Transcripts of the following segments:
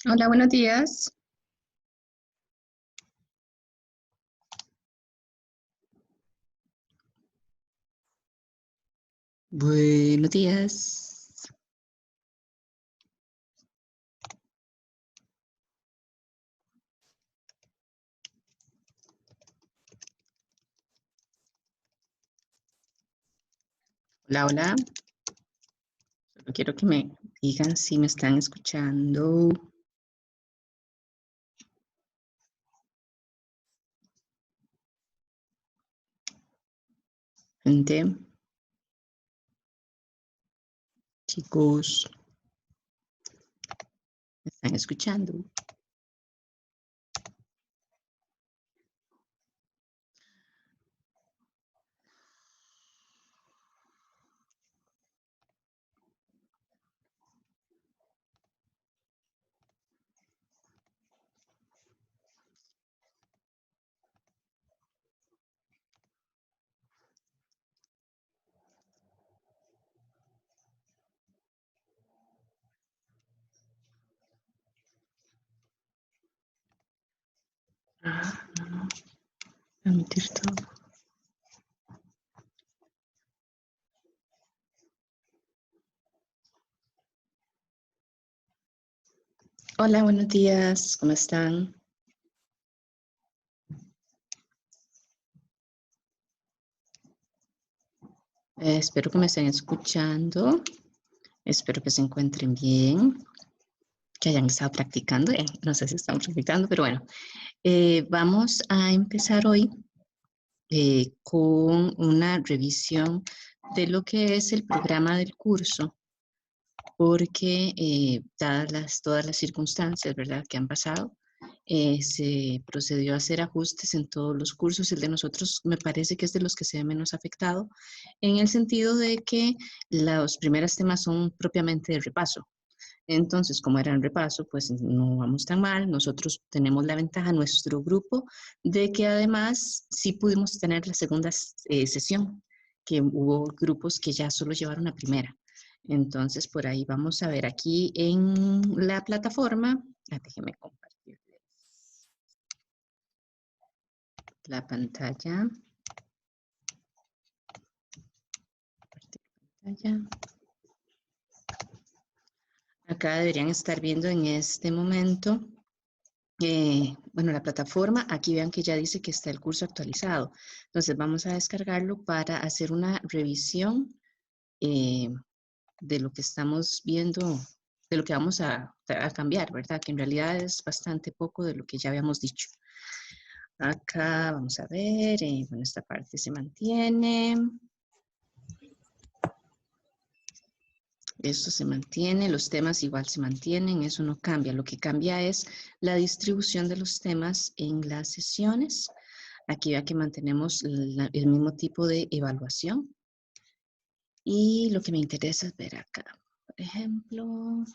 Hola, buenos días. Buenos días. Hola, hola. Solo quiero que me digan si me están escuchando. Gente, chicos, ¿me están escuchando? No. Permitir todo. Hola, buenos días. ¿Cómo están? Espero que me estén escuchando. Espero que se encuentren bien, que hayan estado practicando. No sé si están practicando, pero bueno. Vamos a empezar hoy con una revisión de lo que es el programa del curso, porque dadas todas las circunstancias, ¿verdad?, que han pasado, se procedió a hacer ajustes en todos los cursos. El de nosotros me parece que es de los que se ve menos afectado, en el sentido de que los primeros temas son propiamente de repaso. Entonces, como era en repaso, pues no vamos tan mal. Nosotros tenemos la ventaja, nuestro grupo, de que además sí pudimos tener la segunda sesión, que hubo grupos que ya solo llevaron la primera. Entonces, por ahí vamos a ver aquí en la plataforma. Déjenme compartir la pantalla. Compartir pantalla. Acá deberían estar viendo en este momento bueno, la plataforma, aquí vean que ya dice que está el curso actualizado. Entonces vamos a descargarlo para hacer una revisión eh, de lo que estamos viendo, de lo que vamos a cambiar, ¿verdad? Que en realidad es bastante poco de lo que ya habíamos dicho. Acá vamos a ver, bueno, esta parte se mantiene. Esto se mantiene, los temas igual se mantienen, eso no cambia. Lo que cambia es la distribución de los temas en las sesiones. Aquí ya que mantenemos el mismo tipo de evaluación. Y lo que me interesa es ver acá, por ejemplo,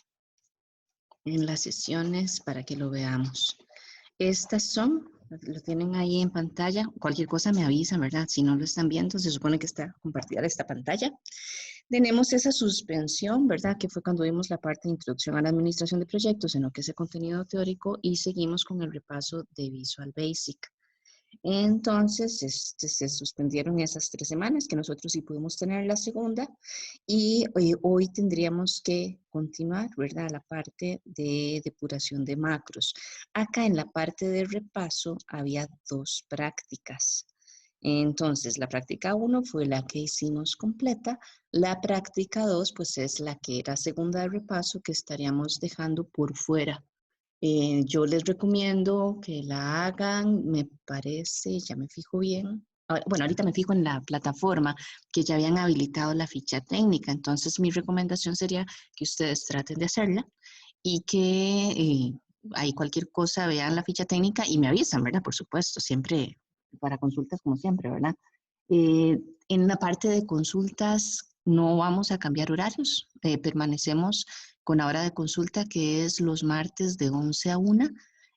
en las sesiones para que lo veamos. Estas son, lo tienen ahí en pantalla. Cualquier cosa me avisan, ¿verdad? Si no lo están viendo, se supone que está compartida esta pantalla. Tenemos esa suspensión, ¿verdad? Que fue cuando vimos la parte de introducción a la administración de proyectos en lo que es el contenido teórico y seguimos con el repaso de Visual Basic. Entonces, se suspendieron esas 3 semanas que nosotros sí pudimos tener la segunda y hoy tendríamos que continuar, ¿verdad? La parte de depuración de macros. Acá en la parte de repaso había 2 prácticas. Entonces, la práctica 1 fue la que hicimos completa. La práctica 2, pues es la que era segunda de repaso que estaríamos dejando por fuera. Yo les recomiendo que la hagan, me parece, ya me fijo bien. Bueno, ahorita me fijo en la plataforma que ya habían habilitado la ficha técnica, entonces mi recomendación sería que ustedes traten de hacerla y que hay cualquier cosa vean la ficha técnica y me avisan, ¿verdad? Por supuesto, siempre para consultas como siempre, ¿verdad? Eh, en la parte de consultas no vamos a cambiar horarios, permanecemos con la hora de consulta que es los martes de 11 a 1.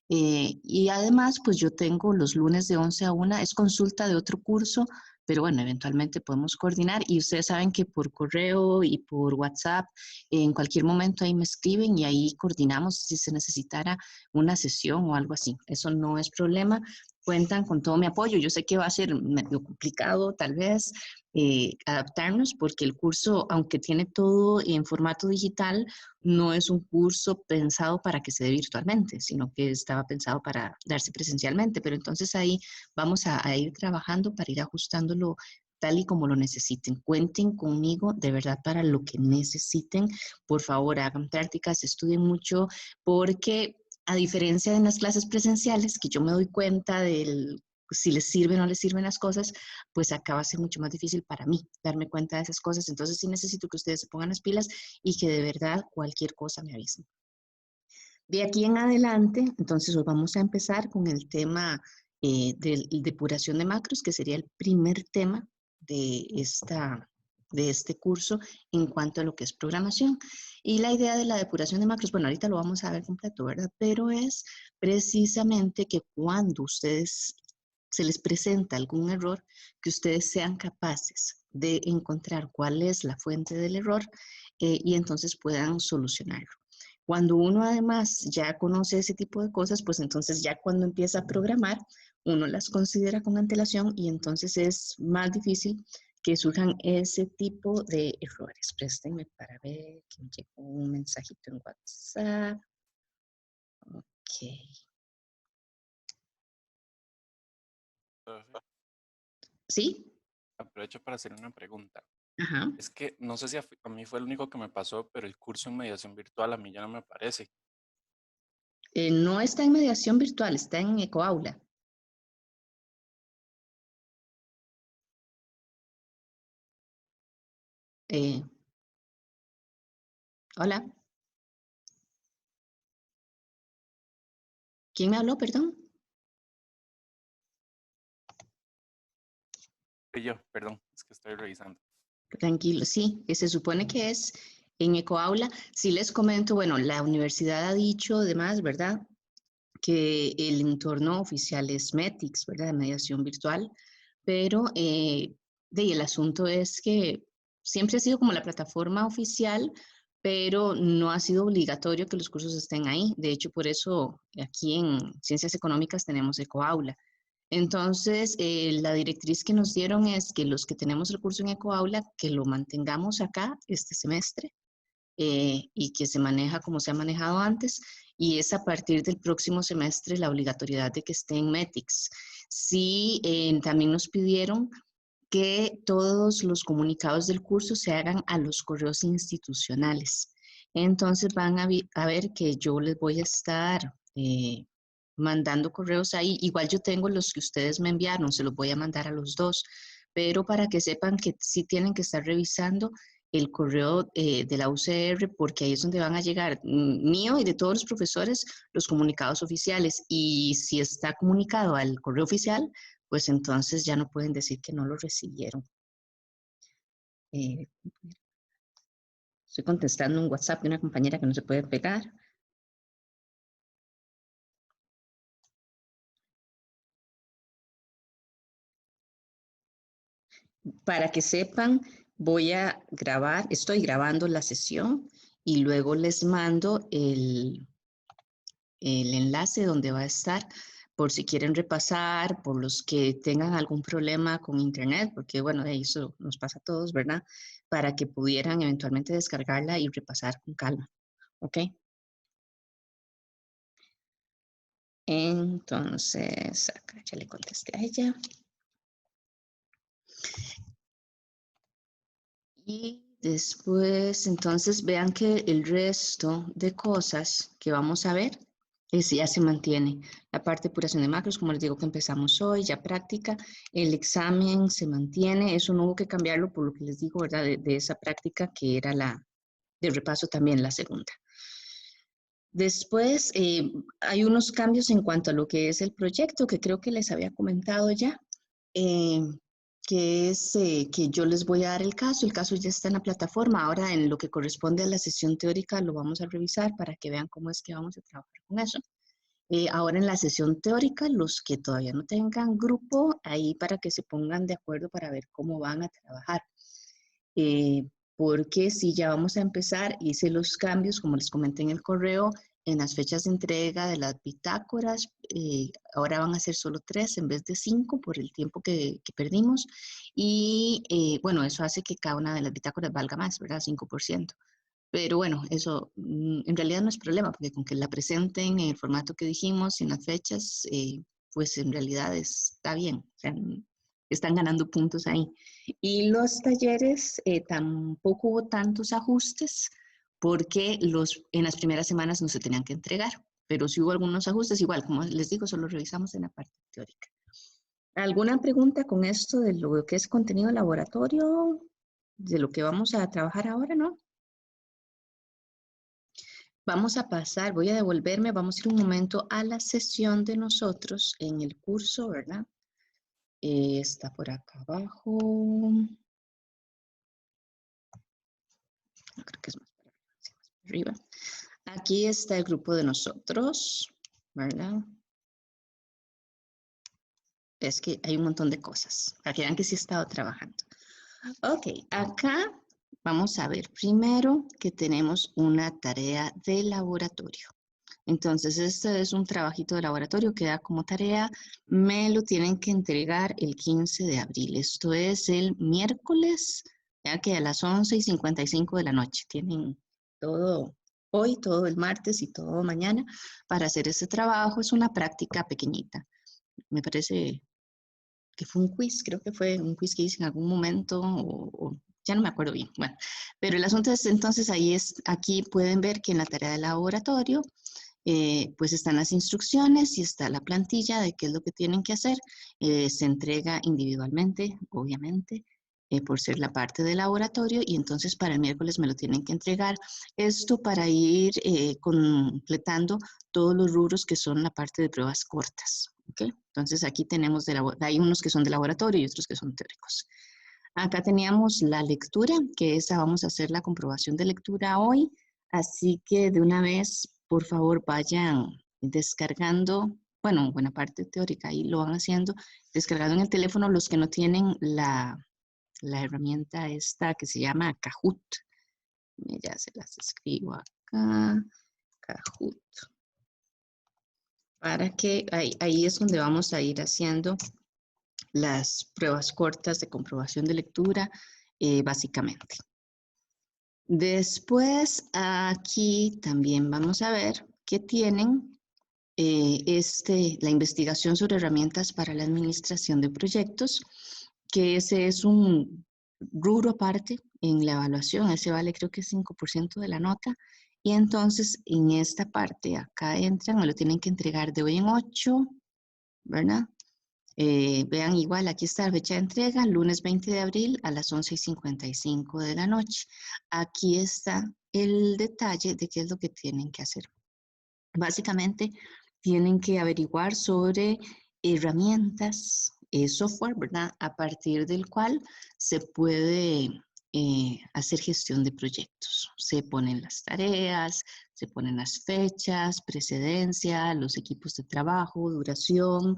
Y además, pues yo tengo los lunes de 11 a 1, es consulta de otro curso, pero bueno, eventualmente podemos coordinar y ustedes saben que por correo y por WhatsApp, en cualquier momento ahí me escriben y ahí coordinamos si se necesitara una sesión o algo así. Eso no es problema. Cuentan con todo mi apoyo. Yo sé que va a ser medio complicado tal vez adaptarnos porque el curso, aunque tiene todo en formato digital, no es un curso pensado para que se dé virtualmente, sino que estaba pensado para darse presencialmente. Pero entonces ahí vamos a ir trabajando para ir ajustándolo tal y como lo necesiten. Cuenten conmigo de verdad para lo que necesiten. Por favor, hagan prácticas, estudien mucho, porque a diferencia de las clases presenciales, que yo me doy cuenta del si les sirven o no les sirven las cosas, pues acá va a ser mucho más difícil para mí darme cuenta de esas cosas. Entonces sí necesito que ustedes se pongan las pilas y que de verdad cualquier cosa me avisen. De aquí en adelante, entonces hoy vamos a empezar con el tema de depuración de macros, que sería el primer tema de este curso en cuanto a lo que es programación. Y la idea de la depuración de macros, bueno, ahorita lo vamos a ver completo, ¿verdad? Pero es precisamente que cuando ustedes se les presenta algún error, que ustedes sean capaces de encontrar cuál es la fuente del error y entonces puedan solucionarlo. Cuando uno además ya conoce ese tipo de cosas, pues entonces ya cuando empieza a programar, uno las considera con antelación y entonces es más difícil que surjan ese tipo de errores. Préstenme para ver que me llegó un mensajito en WhatsApp. Ok. Profe, ¿Sí? aprovecho para hacer una pregunta. Ajá. Es que no sé si a mí fue el único que me pasó, pero el curso en mediación virtual a mí ya no me aparece. No está en mediación virtual, está en EcoAula. Eh, hola. ¿Quién me habló, perdón? Y yo, perdón, es que estoy revisando. Tranquilo, sí, que se supone que es en EcoAula. Sí les comento, bueno, la universidad ha dicho además, ¿verdad? Que el entorno oficial es METIX, ¿verdad? De mediación virtual, pero el asunto es que siempre ha sido como la plataforma oficial, pero no ha sido obligatorio que los cursos estén ahí. De hecho, por eso aquí en Ciencias Económicas tenemos EcoAula. Entonces, la directriz que nos dieron es que los que tenemos el curso en EcoAula, que lo mantengamos acá este semestre y que se maneja como se ha manejado antes, y es a partir del próximo semestre la obligatoriedad de que esté en METICS. Sí, también nos pidieron que todos los comunicados del curso se hagan a los correos institucionales. Entonces van a ver que yo les voy a estar mandando correos ahí. Igual yo tengo los que ustedes me enviaron, se los voy a mandar a los dos, pero para que sepan que sí tienen que estar revisando el correo de la UCR, porque ahí es donde van a llegar mío y de todos los profesores los comunicados oficiales. Y si está comunicado al correo oficial, pues entonces ya no pueden decir que no lo recibieron. Estoy contestando un WhatsApp de una compañera que no se puede pegar. Para que sepan, voy a grabar, estoy grabando la sesión y luego les mando el enlace donde va a estar por si quieren repasar, por los que tengan algún problema con internet, porque bueno, eso nos pasa a todos, ¿verdad? Para que pudieran eventualmente descargarla y repasar con calma, ¿ok? Entonces, acá ya le contesté a ella. Y después, entonces, vean que el resto de cosas que vamos a ver ya se mantiene. La parte de depuración de macros, como les digo que empezamos hoy, ya práctica. El examen se mantiene, eso no hubo que cambiarlo por lo que les digo, ¿verdad? De esa práctica que era la de repaso también, la segunda. Después, hay unos cambios en cuanto a lo que es el proyecto, que creo que les había comentado ya. Eh, que es que yo les voy a dar el caso ya está en la plataforma, ahora en lo que corresponde a la sesión teórica lo vamos a revisar para que vean cómo es que vamos a trabajar con eso. Ahora en la sesión teórica, los que todavía no tengan grupo, ahí para que se pongan de acuerdo para ver cómo van a trabajar. Porque si ya vamos a empezar, hice los cambios, como les comenté en el correo, en las fechas de entrega de las bitácoras, ahora van a ser solo 3 en vez de 5 por el tiempo que perdimos. Y bueno, eso hace que cada una de las bitácoras valga más, ¿verdad? 5%. Pero bueno, eso en realidad no es problema, porque con que la presenten en el formato que dijimos, sin las fechas, pues en realidad está bien. O sea, están ganando puntos ahí. Y los talleres tampoco hubo tantos ajustes porque en las primeras semanas no se tenían que entregar, pero sí hubo algunos ajustes, igual, como les digo, solo revisamos en la parte teórica. ¿Alguna pregunta con esto de lo que es contenido de laboratorio, de lo que vamos a trabajar ahora, no? Vamos a pasar, voy a devolverme, vamos a ir un momento a la sesión de nosotros en el curso, ¿verdad? Está por acá abajo. No, creo que es más para arriba. Aquí está el grupo de nosotros, ¿verdad? Es que hay un montón de cosas, para que vean que sí he estado trabajando. Ok, acá vamos a ver primero que tenemos una tarea de laboratorio. Entonces, este es un trabajito de laboratorio que da como tarea, me lo tienen que entregar el 15 de abril. Esto es el miércoles, ya que a las 11:55 de la noche. Tienen todo hoy, todo el martes y todo mañana para hacer este trabajo. Es una práctica pequeñita. Me parece que fue un quiz, creo que fue un quiz que hice en algún momento o ya no me acuerdo bien. Bueno, pero el asunto es entonces aquí pueden ver que en la tarea de laboratorio pues están las instrucciones y está la plantilla de qué es lo que tienen que hacer. Se entrega individualmente, obviamente, por ser la parte del laboratorio y entonces para el miércoles me lo tienen que entregar. Esto para ir completando todos los rubros que son la parte de pruebas cortas. ¿Okay? Entonces aquí tenemos, hay unos que son de laboratorio y otros que son teóricos. Acá teníamos la lectura, que esa vamos a hacer la comprobación de lectura hoy. Así que de una vez, por favor, vayan descargando, bueno, buena parte teórica, ahí lo van haciendo, descargando en el teléfono los que no tienen la herramienta esta que se llama Kahoot. Ya se las escribo acá, Kahoot. Para que ahí es donde vamos a ir haciendo las pruebas cortas de comprobación de lectura, básicamente. Después, aquí también vamos a ver que tienen la investigación sobre herramientas para la administración de proyectos, que ese es un rubro aparte en la evaluación, ese vale creo que 5% de la nota, y entonces en esta parte acá entran, me lo tienen que entregar de hoy en 8, ¿verdad? Vean igual, aquí está la fecha de entrega, lunes 20 de abril a las 11:55 de la noche. Aquí está el detalle de qué es lo que tienen que hacer. Básicamente, tienen que averiguar sobre herramientas, software, ¿verdad? A partir del cual se puede hacer gestión de proyectos. Se ponen las tareas, se ponen las fechas, precedencia, los equipos de trabajo, duración,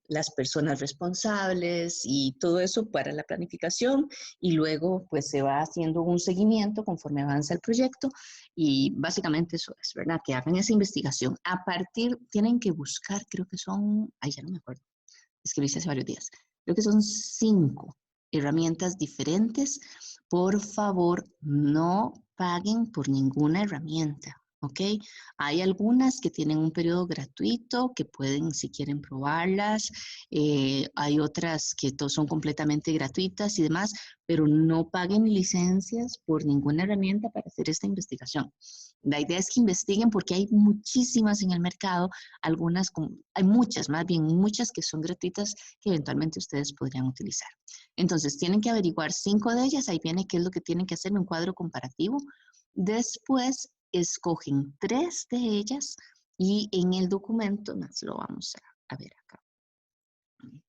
las personas responsables y todo eso para la planificación y luego pues se va haciendo un seguimiento conforme avanza el proyecto y básicamente eso es, ¿verdad? Que hagan esa investigación. A partir, tienen que buscar, creo que son, ay, ya no me acuerdo, es que lo hice hace varios días, creo que son 5 herramientas diferentes. Por favor, no paguen por ninguna herramienta, ¿ok? Hay algunas que tienen un periodo gratuito que pueden, si quieren, probarlas. Hay otras que son completamente gratuitas y demás, pero no paguen licencias por ninguna herramienta para hacer esta investigación. La idea es que investiguen porque hay muchísimas en el mercado, hay muchas, más bien muchas que son gratuitas que eventualmente ustedes podrían utilizar. Entonces, tienen que averiguar 5 de ellas, ahí viene qué es lo que tienen que hacer en un cuadro comparativo. Después, escogen 3 de ellas y en el documento, más lo vamos a ver acá.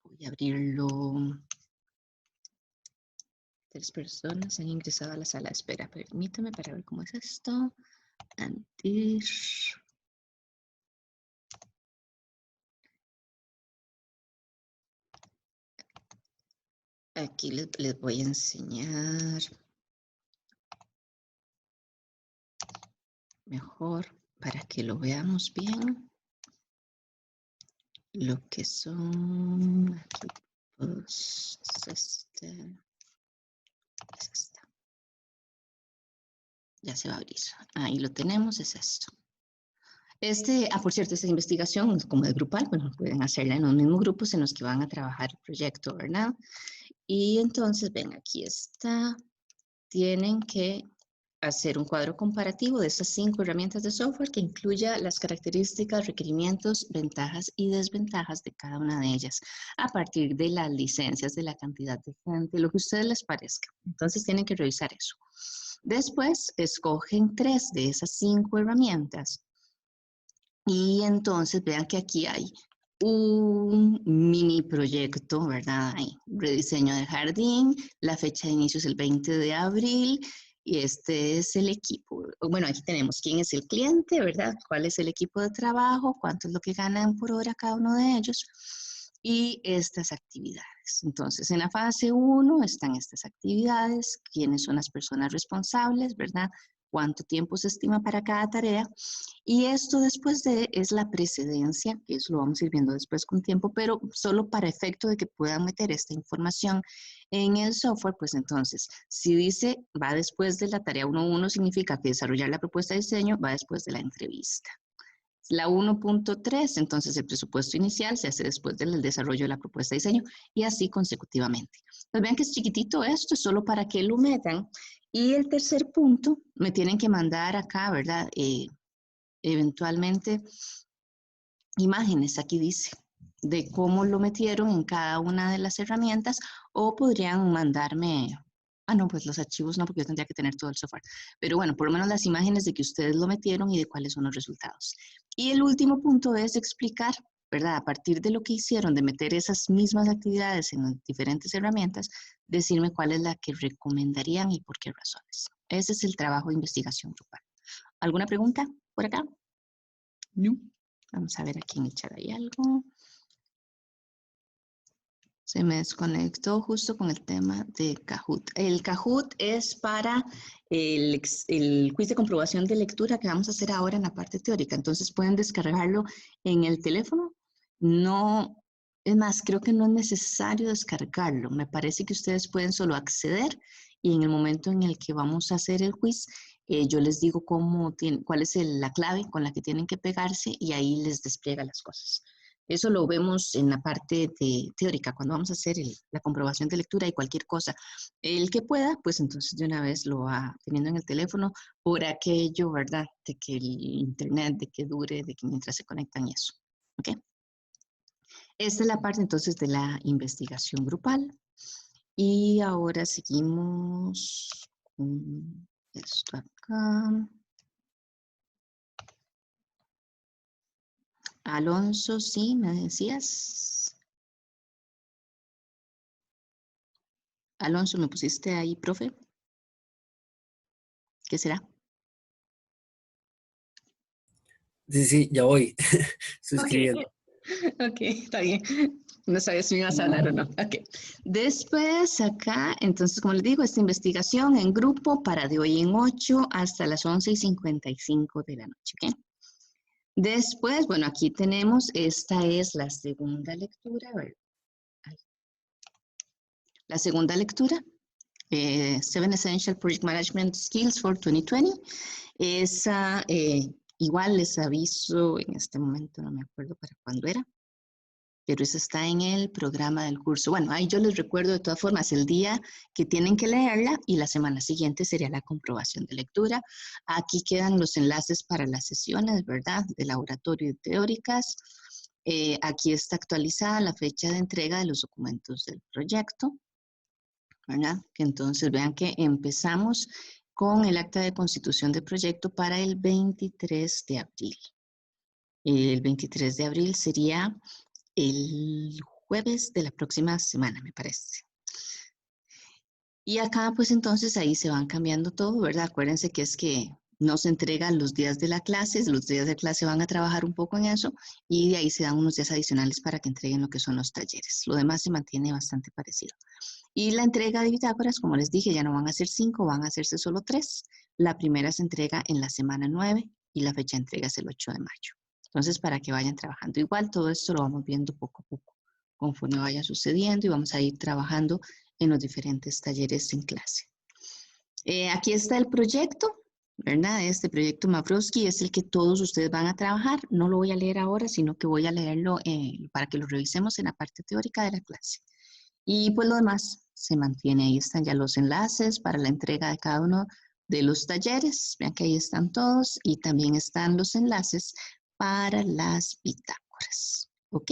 Voy a abrirlo. 3 personas han ingresado a la sala de espera. Permítame para ver cómo es esto. Antes. Aquí les voy a enseñar mejor para que lo veamos bien. Lo que son, aquí, pues, es esta. Ya se va a abrir. Ahí lo tenemos, es esto. Por cierto, esta investigación, como es grupal, bueno, pueden hacerla en los mismos grupos en los que van a trabajar el proyecto, ¿verdad? Y entonces, ven, aquí está. Tienen que hacer un cuadro comparativo de estas 5 herramientas de software que incluya las características, requerimientos, ventajas y desventajas de cada una de ellas a partir de las licencias, de la cantidad de gente, lo que a ustedes les parezca. Entonces tienen que revisar eso. Después escogen 3 de esas 5 herramientas y entonces vean que aquí hay un mini proyecto, ¿verdad? Hay rediseño del jardín, la fecha de inicio es el 20 de abril y este es el equipo. Bueno, aquí tenemos quién es el cliente, ¿verdad? Cuál es el equipo de trabajo, cuánto es lo que ganan por hora cada uno de ellos y estas actividades. Entonces, en la fase 1 están estas actividades, quiénes son las personas responsables, ¿verdad? Cuánto tiempo se estima para cada tarea. Y esto después es la precedencia, que eso lo vamos a ir viendo después con tiempo, pero solo para efecto de que puedan meter esta información en el software, pues entonces, si dice va después de la tarea 1.1, significa que desarrollar la propuesta de diseño va después de la entrevista. La 1.3, entonces el presupuesto inicial se hace después del desarrollo de la propuesta de diseño y así consecutivamente. Entonces vean que es chiquitito esto, es solo para que lo metan. Y el tercer punto, me tienen que mandar acá, ¿verdad? Eventualmente, imágenes, aquí dice, de cómo lo metieron en cada una de las herramientas o podrían mandarme, no, pues los archivos no, porque yo tendría que tener todo el software, pero bueno, por lo menos las imágenes de que ustedes lo metieron y de cuáles son los resultados. Y el último punto es explicar, ¿verdad? A partir de lo que hicieron, de meter esas mismas actividades en las diferentes herramientas, decirme cuál es la que recomendarían y por qué razones. Ese es el trabajo de investigación grupal. ¿Alguna pregunta por acá? No. Vamos a ver aquí en el chat hay algo. Se me desconectó justo con el tema de Kahoot. El Kahoot es para el quiz de comprobación de lectura que vamos a hacer ahora en la parte teórica. Entonces pueden descargarlo en el teléfono. No, es más, creo que no es necesario descargarlo. Me parece que ustedes pueden solo acceder y en el momento en el que vamos a hacer el quiz, yo les digo cuál es la clave con la que tienen que pegarse y ahí les despliega las cosas. Eso lo vemos en la parte teórica, cuando vamos a hacer la comprobación de lectura y cualquier cosa. El que pueda, pues entonces de una vez lo va teniendo en el teléfono por aquello, ¿verdad? De que el internet, de que dure, de que mientras se conectan y eso. ¿Ok? Esta es la parte entonces de la investigación grupal. Y ahora seguimos con esto acá. Alonso, sí, me decías. Alonso, ¿me pusiste ahí, profe? ¿Qué será? Sí, ya voy. Estoy escribiendo. Ok, está bien. No sabía si me ibas a hablar o no. Ok. Después acá, entonces, como les digo, esta investigación en grupo para de hoy en 8 hasta las 11:55 de la noche. ¿Ok? Después, bueno, aquí tenemos, esta es la segunda lectura. A ver. La segunda lectura, 7 Essential Project Management Skills for 2020. Esa, igual les aviso, en este momento no me acuerdo para cuándo era, pero eso está en el programa del curso. Bueno, ahí yo les recuerdo de todas formas el día que tienen que leerla y la semana siguiente sería la comprobación de lectura. Aquí quedan los enlaces para las sesiones, ¿verdad? De laboratorio y teóricas. Aquí está actualizada la fecha de entrega de los documentos del proyecto, ¿verdad? Que entonces vean que empezamos con el acta de constitución de proyecto para el 23 de abril. El 23 de abril sería el jueves de la próxima semana, me parece. Y acá, pues entonces ahí se van cambiando todo, ¿verdad? Acuérdense que es que nos entrega los días de la clase, los días de clase van a trabajar un poco en eso y de ahí se dan unos días adicionales para que entreguen lo que son los talleres. Lo demás se mantiene bastante parecido. Y la entrega de bitácoras, como les dije, ya no van a ser 5, van a hacerse solo 3. La primera se entrega en la semana 9 y la fecha de entrega es el 8 de mayo. Entonces, para que vayan trabajando. Igual todo esto lo vamos viendo poco a poco, conforme vaya sucediendo y vamos a ir trabajando en los diferentes talleres en clase. Aquí está el proyecto, ¿verdad? Este proyecto Mavrosky es el que todos ustedes van a trabajar. No lo voy a leer ahora, sino que voy a leerlo para que lo revisemos en la parte teórica de la clase. Y pues lo demás se mantiene. Ahí están ya los enlaces para la entrega de cada uno de los talleres. Vean que ahí están todos y también están los enlaces para las bitácoras. ¿Ok?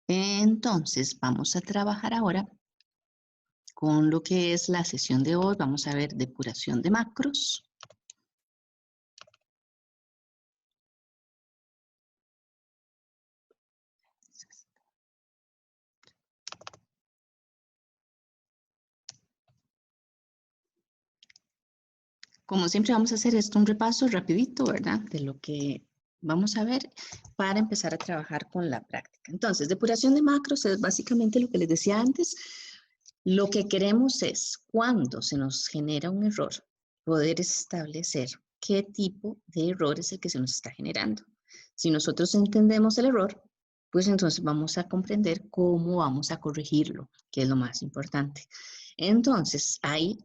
Entonces, vamos a trabajar ahora con lo que es la sesión de hoy. Vamos a ver depuración de macros. Como siempre vamos a hacer esto un repaso rapidito, ¿verdad? De lo que vamos a ver para empezar a trabajar con la práctica. Entonces, depuración de macros es básicamente lo que les decía antes. Lo que queremos es, cuando se nos genera un error, poder establecer qué tipo de error es el que se nos está generando. Si nosotros entendemos el error, pues entonces vamos a comprender cómo vamos a corregirlo, que es lo más importante. Entonces, hay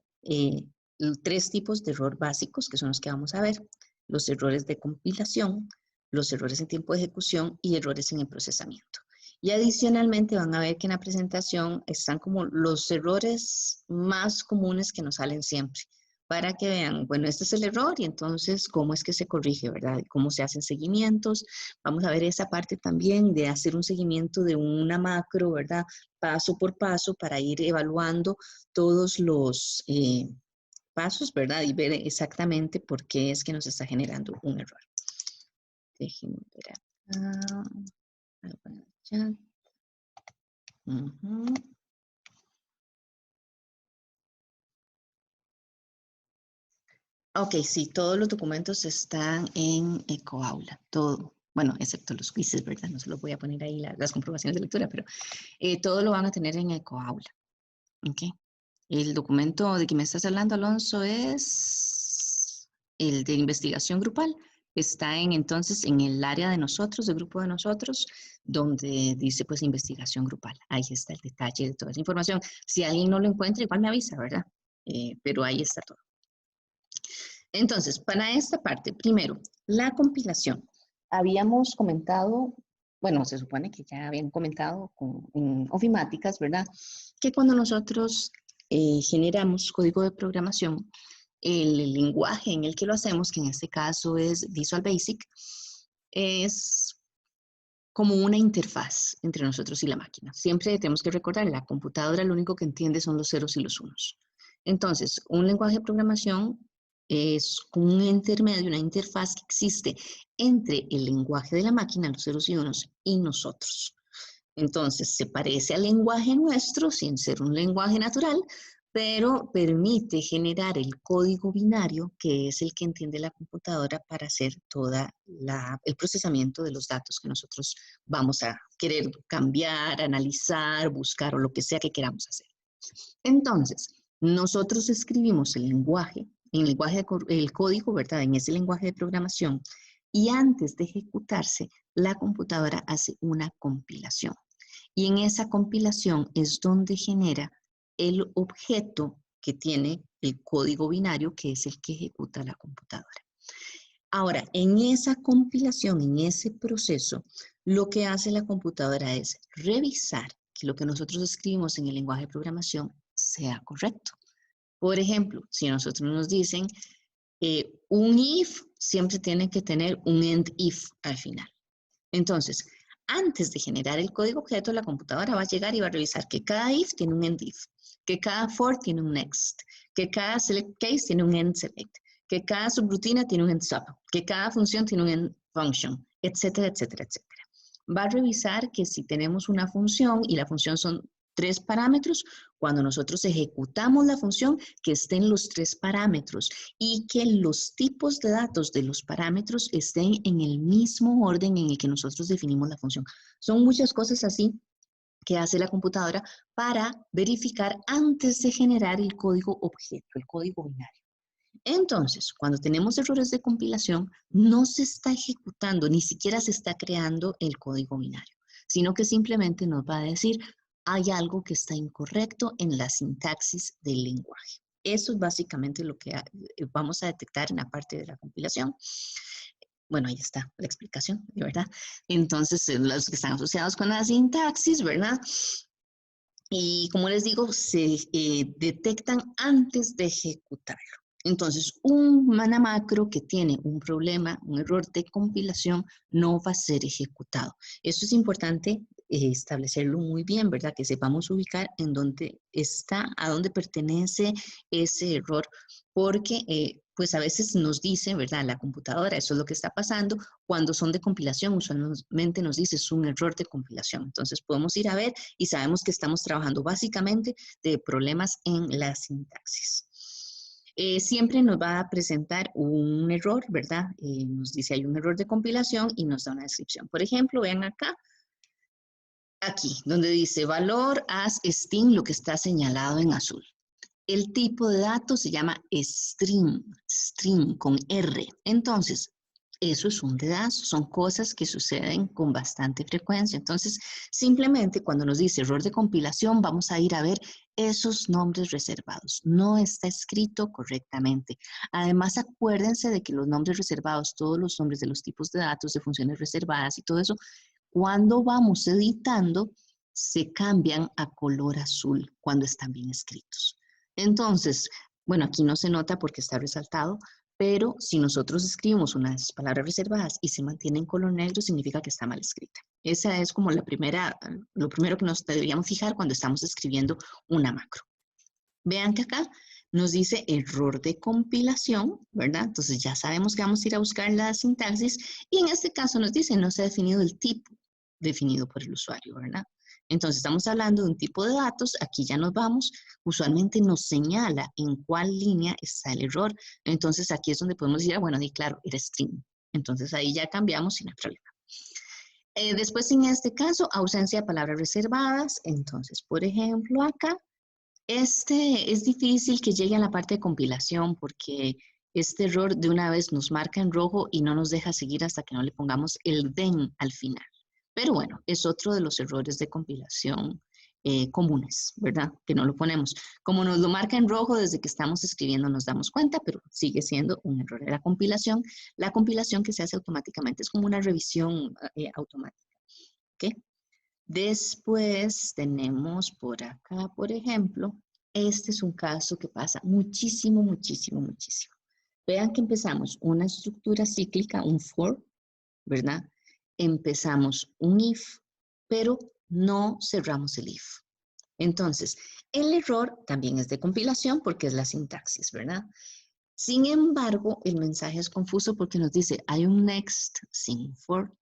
3 tipos de error básicos que son los que vamos a ver. Los errores de compilación, los errores en tiempo de ejecución y errores en el procesamiento. Y adicionalmente van a ver que en la presentación están como los errores más comunes que nos salen siempre. Para que vean, bueno, este es el error y entonces cómo es que se corrige, ¿verdad? Cómo se hacen seguimientos. Vamos a ver esa parte también de hacer un seguimiento de una macro, ¿verdad? Paso por paso para ir evaluando todos los pasos, ¿verdad? Y ver exactamente por qué es que nos está generando un error. Déjenme ver acá. Algo en el chat. Ok, sí, todos los documentos están en EcoAula, todo. Bueno, excepto los quizzes, ¿verdad? No se los voy a poner ahí las comprobaciones de lectura, pero todo lo van a tener en EcoAula. Ok. El documento de que me estás hablando, Alonso, es el de investigación grupal. Está entonces en el área de nosotros, del grupo de nosotros, donde dice pues investigación grupal. Ahí está el detalle de toda esa información. Si alguien no lo encuentra, igual me avisa, ¿verdad? Pero ahí está todo. Entonces, para esta parte, primero, la compilación. Habíamos comentado, bueno, se supone que ya habían comentado en ofimáticas, ¿verdad? Que cuando nosotros generamos código de programación, el lenguaje en el que lo hacemos, que en este caso es Visual Basic, es como una interfaz entre nosotros y la máquina. Siempre tenemos que recordar, la computadora lo único que entiende son los ceros y los unos. Entonces, un lenguaje de programación es un intermedio, una interfaz que existe entre el lenguaje de la máquina, los ceros y unos, y nosotros. Entonces, se parece al lenguaje nuestro, sin ser un lenguaje natural, pero permite generar el código binario, que es el que entiende la computadora para hacer todo el procesamiento de los datos que nosotros vamos a querer cambiar, analizar, buscar o lo que sea que queramos hacer. Entonces, nosotros escribimos el lenguaje, el código, ¿verdad? En ese lenguaje de programación, y antes de ejecutarse, la computadora hace una compilación. Y en esa compilación es donde genera el objeto que tiene el código binario, que es el que ejecuta la computadora. Ahora, en esa compilación, en ese proceso, lo que hace la computadora es revisar que lo que nosotros escribimos en el lenguaje de programación sea correcto. Por ejemplo, si nosotros nos dicen un if siempre tiene que tener un end if al final. Entonces, antes de generar el código objeto, la computadora va a llegar y va a revisar que cada if tiene un end if, que cada for tiene un next, que cada select case tiene un end select, que cada subrutina tiene un end sub, que cada función tiene un end function, etcétera, etcétera, etcétera. Va a revisar que si tenemos una función y la función son 3 parámetros, cuando nosotros ejecutamos la función, que estén los 3 parámetros y que los tipos de datos de los parámetros estén en el mismo orden en el que nosotros definimos la función. Son muchas cosas así que hace la computadora para verificar antes de generar el código objeto, el código binario. Entonces, cuando tenemos errores de compilación, no se está ejecutando, ni siquiera se está creando el código binario, sino que simplemente nos va a decir, hay algo que está incorrecto en la sintaxis del lenguaje. Eso es básicamente lo que vamos a detectar en la parte de la compilación. Bueno, ahí está la explicación, ¿verdad? Entonces, los que están asociados con la sintaxis, ¿verdad? Y como les digo, se detectan antes de ejecutarlo. Entonces, una macro que tiene un problema, un error de compilación, no va a ser ejecutado. Eso es importante establecerlo muy bien, ¿verdad? Que sepamos ubicar en dónde está, a dónde pertenece ese error, porque pues a veces nos dice, ¿verdad? La computadora, eso es lo que está pasando. Cuando son de compilación, usualmente nos dice es un error de compilación. Entonces podemos ir a ver y sabemos que estamos trabajando básicamente de problemas en la sintaxis. Siempre nos va a presentar un error, ¿verdad? Nos dice hay un error de compilación y nos da una descripción. Por ejemplo, vean acá, aquí, donde dice valor as string, lo que está señalado en azul. El tipo de datos se llama string con R. Entonces, eso es un dedazo, son cosas que suceden con bastante frecuencia. Entonces, simplemente cuando nos dice error de compilación, vamos a ir a ver esos nombres reservados. No está escrito correctamente. Además, acuérdense de que los nombres reservados, todos los nombres de los tipos de datos, de funciones reservadas y todo eso, cuando vamos editando, se cambian a color azul cuando están bien escritos. Entonces, bueno, aquí no se nota porque está resaltado, pero si nosotros escribimos unas palabras reservadas y se mantiene en color negro, significa que está mal escrita. Esa es como lo primero que nos deberíamos fijar cuando estamos escribiendo una macro. Vean que acá nos dice error de compilación, ¿verdad? Entonces ya sabemos que vamos a ir a buscar la sintaxis y en este caso nos dice no se ha definido el tipo definido por el usuario, ¿verdad? Entonces estamos hablando de un tipo de datos, aquí ya nos vamos, usualmente nos señala en cuál línea está el error, entonces aquí es donde podemos decir, bueno, y claro, era string, entonces ahí ya cambiamos sin problema. Después en este caso, ausencia de palabras reservadas, entonces por ejemplo acá, es difícil que llegue a la parte de compilación porque este error de una vez nos marca en rojo y no nos deja seguir hasta que no le pongamos el then al final. Pero bueno, es otro de los errores de compilación comunes, ¿verdad? Que no lo ponemos. Como nos lo marca en rojo desde que estamos escribiendo nos damos cuenta, pero sigue siendo un error de la compilación. La compilación que se hace automáticamente es como una revisión automática, ¿ok? Después tenemos por acá, por ejemplo, este es un caso que pasa muchísimo, muchísimo, muchísimo. Vean que empezamos una estructura cíclica, un for, ¿verdad? Empezamos un if, pero no cerramos el if. Entonces, el error también es de compilación porque es la sintaxis, ¿verdad? Sin embargo, el mensaje es confuso porque nos dice, hay un next sin for.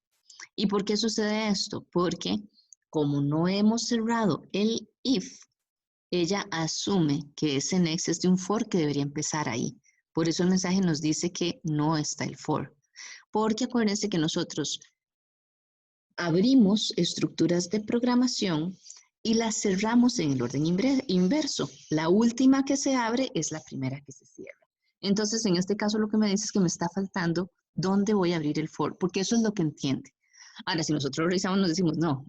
¿Y por qué sucede esto? Porque como no hemos cerrado el if, ella asume que ese next es de un for que debería empezar ahí. Por eso el mensaje nos dice que no está el for. Porque acuérdense que nosotros abrimos estructuras de programación y las cerramos en el orden inverso. La última que se abre es la primera que se cierra. Entonces, en este caso lo que me dice es que me está faltando dónde voy a abrir el for, porque eso es lo que entiende. Ahora, si nosotros revisamos, nos decimos, no,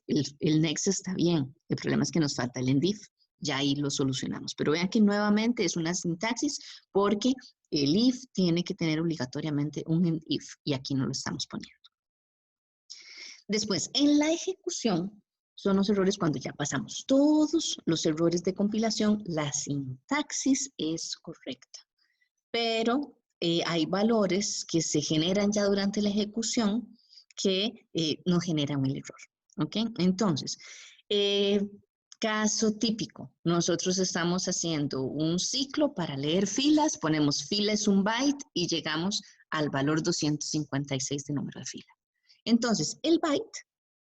el next está bien. El problema es que nos falta el endif. Ya ahí lo solucionamos. Pero vean que nuevamente es una sintaxis porque el if tiene que tener obligatoriamente un endif y aquí no lo estamos poniendo. Después, en la ejecución, son los errores cuando ya pasamos todos los errores de compilación, la sintaxis es correcta. Pero hay valores que se generan ya durante la ejecución que no generan el error. ¿Ok? Entonces, caso típico, nosotros estamos haciendo un ciclo para leer filas, ponemos fila es un byte y llegamos al valor 256 de número de fila. Entonces, el byte,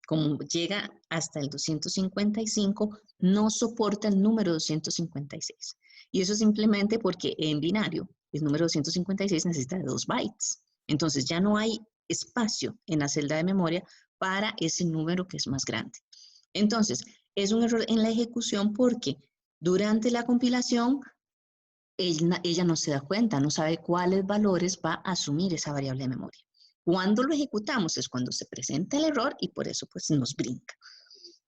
como llega hasta el 255, no soporta el número 256. Y eso simplemente porque en binario, el número 256 necesita de 2 bytes. Entonces ya no hay espacio en la celda de memoria para ese número que es más grande. Entonces, es un error en la ejecución porque durante la compilación ella no se da cuenta, no sabe cuáles valores va a asumir esa variable de memoria. Cuando lo ejecutamos es cuando se presenta el error y por eso pues nos brinca.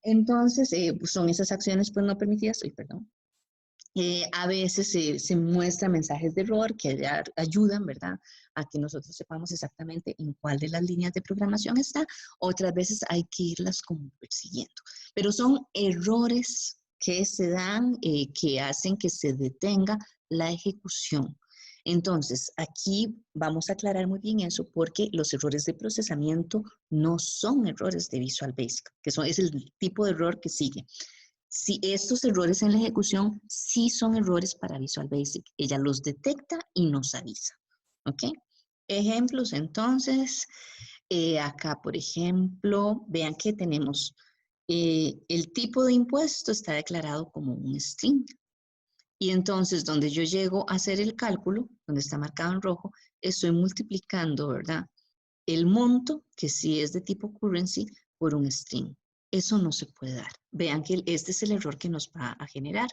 Entonces, son esas acciones pues no permitidas, a veces se muestran mensajes de error que ayudan, ¿verdad?, a que nosotros sepamos exactamente en cuál de las líneas de programación está. Otras veces hay que irlas como persiguiendo. Pero son errores que se dan, que hacen que se detenga la ejecución. Entonces, aquí vamos a aclarar muy bien eso porque los errores de procesamiento no son errores de Visual Basic, es el tipo de error que sigue. Si estos errores en la ejecución sí son errores para Visual Basic, ella los detecta y nos avisa. ¿Ok? Ejemplos, entonces, acá, por ejemplo, vean que tenemos el tipo de impuesto está declarado como un string. Y entonces, donde yo llego a hacer el cálculo, donde está marcado en rojo, estoy multiplicando, ¿verdad?, el monto, que sí es de tipo currency, por un string. Eso no se puede dar. Vean que este es el error que nos va a generar.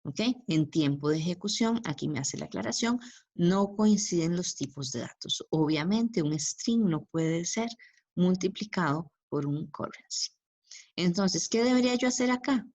¿Ok? En tiempo de ejecución, aquí me hace la aclaración, no coinciden los tipos de datos. Obviamente, un string no puede ser multiplicado por un currency. Entonces, ¿qué debería yo hacer acá?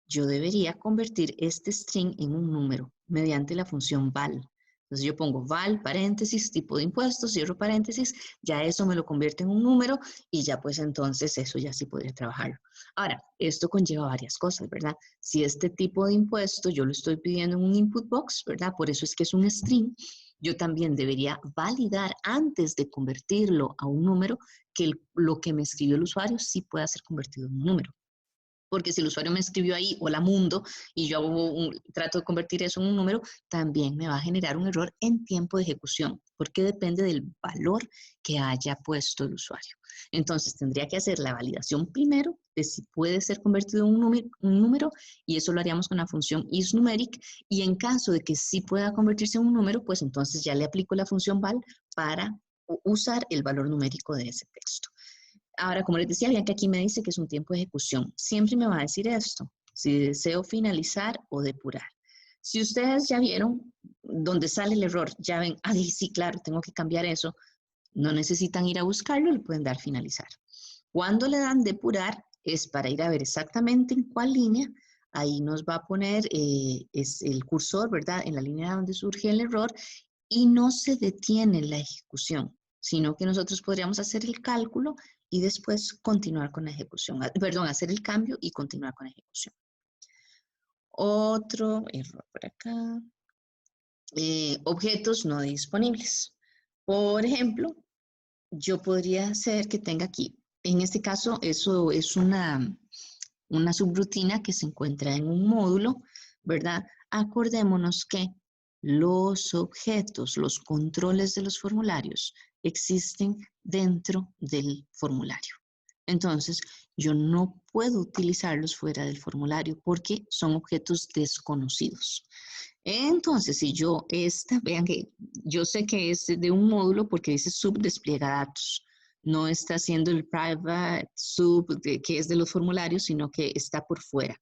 Yo debería convertir este string en un número mediante la función val. Entonces yo pongo val, paréntesis, tipo de impuestos, cierro paréntesis, ya eso me lo convierte en un número y ya pues entonces eso ya sí podría trabajarlo. Ahora, esto conlleva varias cosas, ¿verdad? Si este tipo de impuesto yo lo estoy pidiendo en un input box, ¿verdad? Por eso es que es un string. Yo también debería validar antes de convertirlo a un número que lo que me escribió el usuario sí pueda ser convertido en un número. Porque si el usuario me escribió ahí, hola mundo, y yo trato de convertir eso en un número, también me va a generar un error en tiempo de ejecución, porque depende del valor que haya puesto el usuario. Entonces, tendría que hacer la validación primero de si puede ser convertido en un número, y eso lo haríamos con la función isNumeric, y en caso de que sí pueda convertirse en un número, pues entonces ya le aplico la función val para usar el valor numérico de ese texto. Ahora, como les decía, vean que aquí me dice que es un tiempo de ejecución. Siempre me va a decir esto, si deseo finalizar o depurar. Si ustedes ya vieron donde sale el error, ya ven, sí, claro, tengo que cambiar eso, no necesitan ir a buscarlo, le pueden dar finalizar. Cuando le dan depurar, es para ir a ver exactamente en cuál línea, ahí nos va a poner es el cursor, ¿verdad?, en la línea donde surge el error y no se detiene la ejecución, sino que nosotros podríamos hacer el cálculo y después continuar con la ejecución. Perdón, hacer el cambio y continuar con la ejecución. Otro error por acá. Objetos no disponibles. Por ejemplo, yo podría hacer que tenga aquí, en este caso, eso es una subrutina que se encuentra en un módulo, ¿verdad? Acordémonos que los objetos, los controles de los formularios existen dentro del formulario. Entonces, yo no puedo utilizarlos fuera del formulario porque son objetos desconocidos. Entonces, si yo vean que yo sé que es de un módulo porque dice subdespliegadatos. No está haciendo el private sub, que es de los formularios, sino que está por fuera.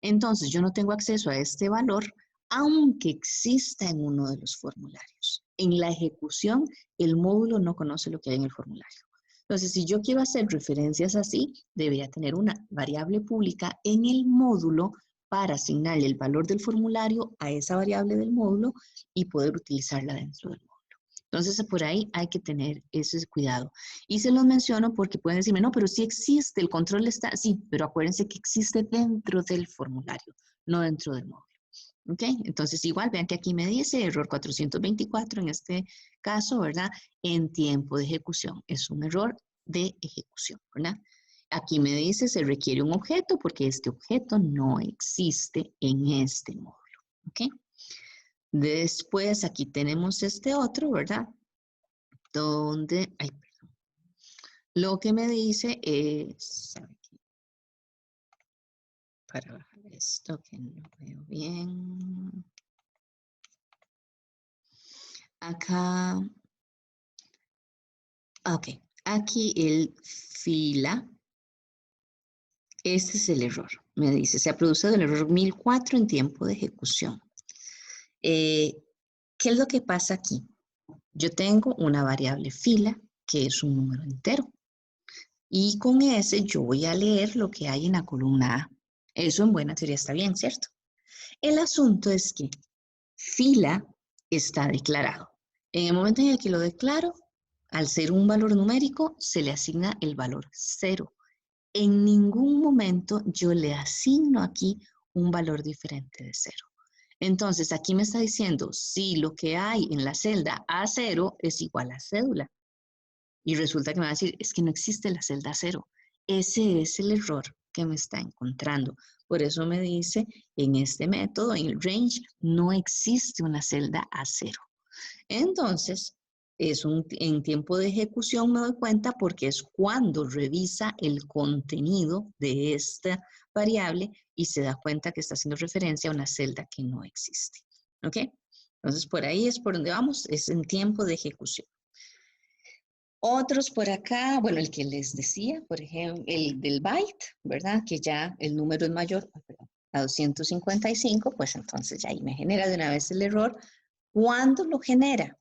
Entonces, yo no tengo acceso a este valor, aunque exista en uno de los formularios. En la ejecución, el módulo no conoce lo que hay en el formulario. Entonces, si yo quiero hacer referencias así, debería tener una variable pública en el módulo para asignarle el valor del formulario a esa variable del módulo y poder utilizarla dentro del módulo. Entonces, por ahí hay que tener ese cuidado. Y se los menciono porque pueden decirme, no, pero sí existe, el control está, sí, pero acuérdense que existe dentro del formulario, no dentro del módulo. ¿Ok? Entonces, igual, vean que aquí me dice error 424 en este caso, ¿verdad? En tiempo de ejecución. Es un error de ejecución, ¿verdad? Aquí me dice se requiere un objeto porque este objeto no existe en este módulo. ¿Ok? Después aquí tenemos este otro, ¿verdad? Donde, lo que me dice es, para bajar esto que no veo bien, acá, ok, aquí el fila, este es el error, me dice, se ha producido el error 1004 en tiempo de ejecución. ¿Qué es lo que pasa aquí? Yo tengo una variable fila, que es un número entero, y con ese yo voy a leer lo que hay en la columna A. Eso en buena teoría está bien, ¿cierto? El asunto es que fila está declarado. En el momento en el que lo declaro, al ser un valor numérico, se le asigna el valor 0. En ningún momento yo le asigno aquí un valor diferente de 0. Entonces, aquí me está diciendo si lo que hay en la celda A0 es igual a cédula. Y resulta que me va a decir, es que no existe la celda 0. Ese es el error que me está encontrando. Por eso me dice, en este método, en el range, no existe una celda A0. Entonces, en tiempo de ejecución me doy cuenta porque es cuando revisa el contenido de esta variable y se da cuenta que está haciendo referencia a una celda que no existe. ¿Ok? Entonces, por ahí es por donde vamos, es en tiempo de ejecución. Otros por acá, bueno, el que les decía, por ejemplo, el del byte, ¿verdad? Que ya el número es mayor a 255, pues entonces ya ahí me genera de una vez el error. ¿Cuándo lo genera?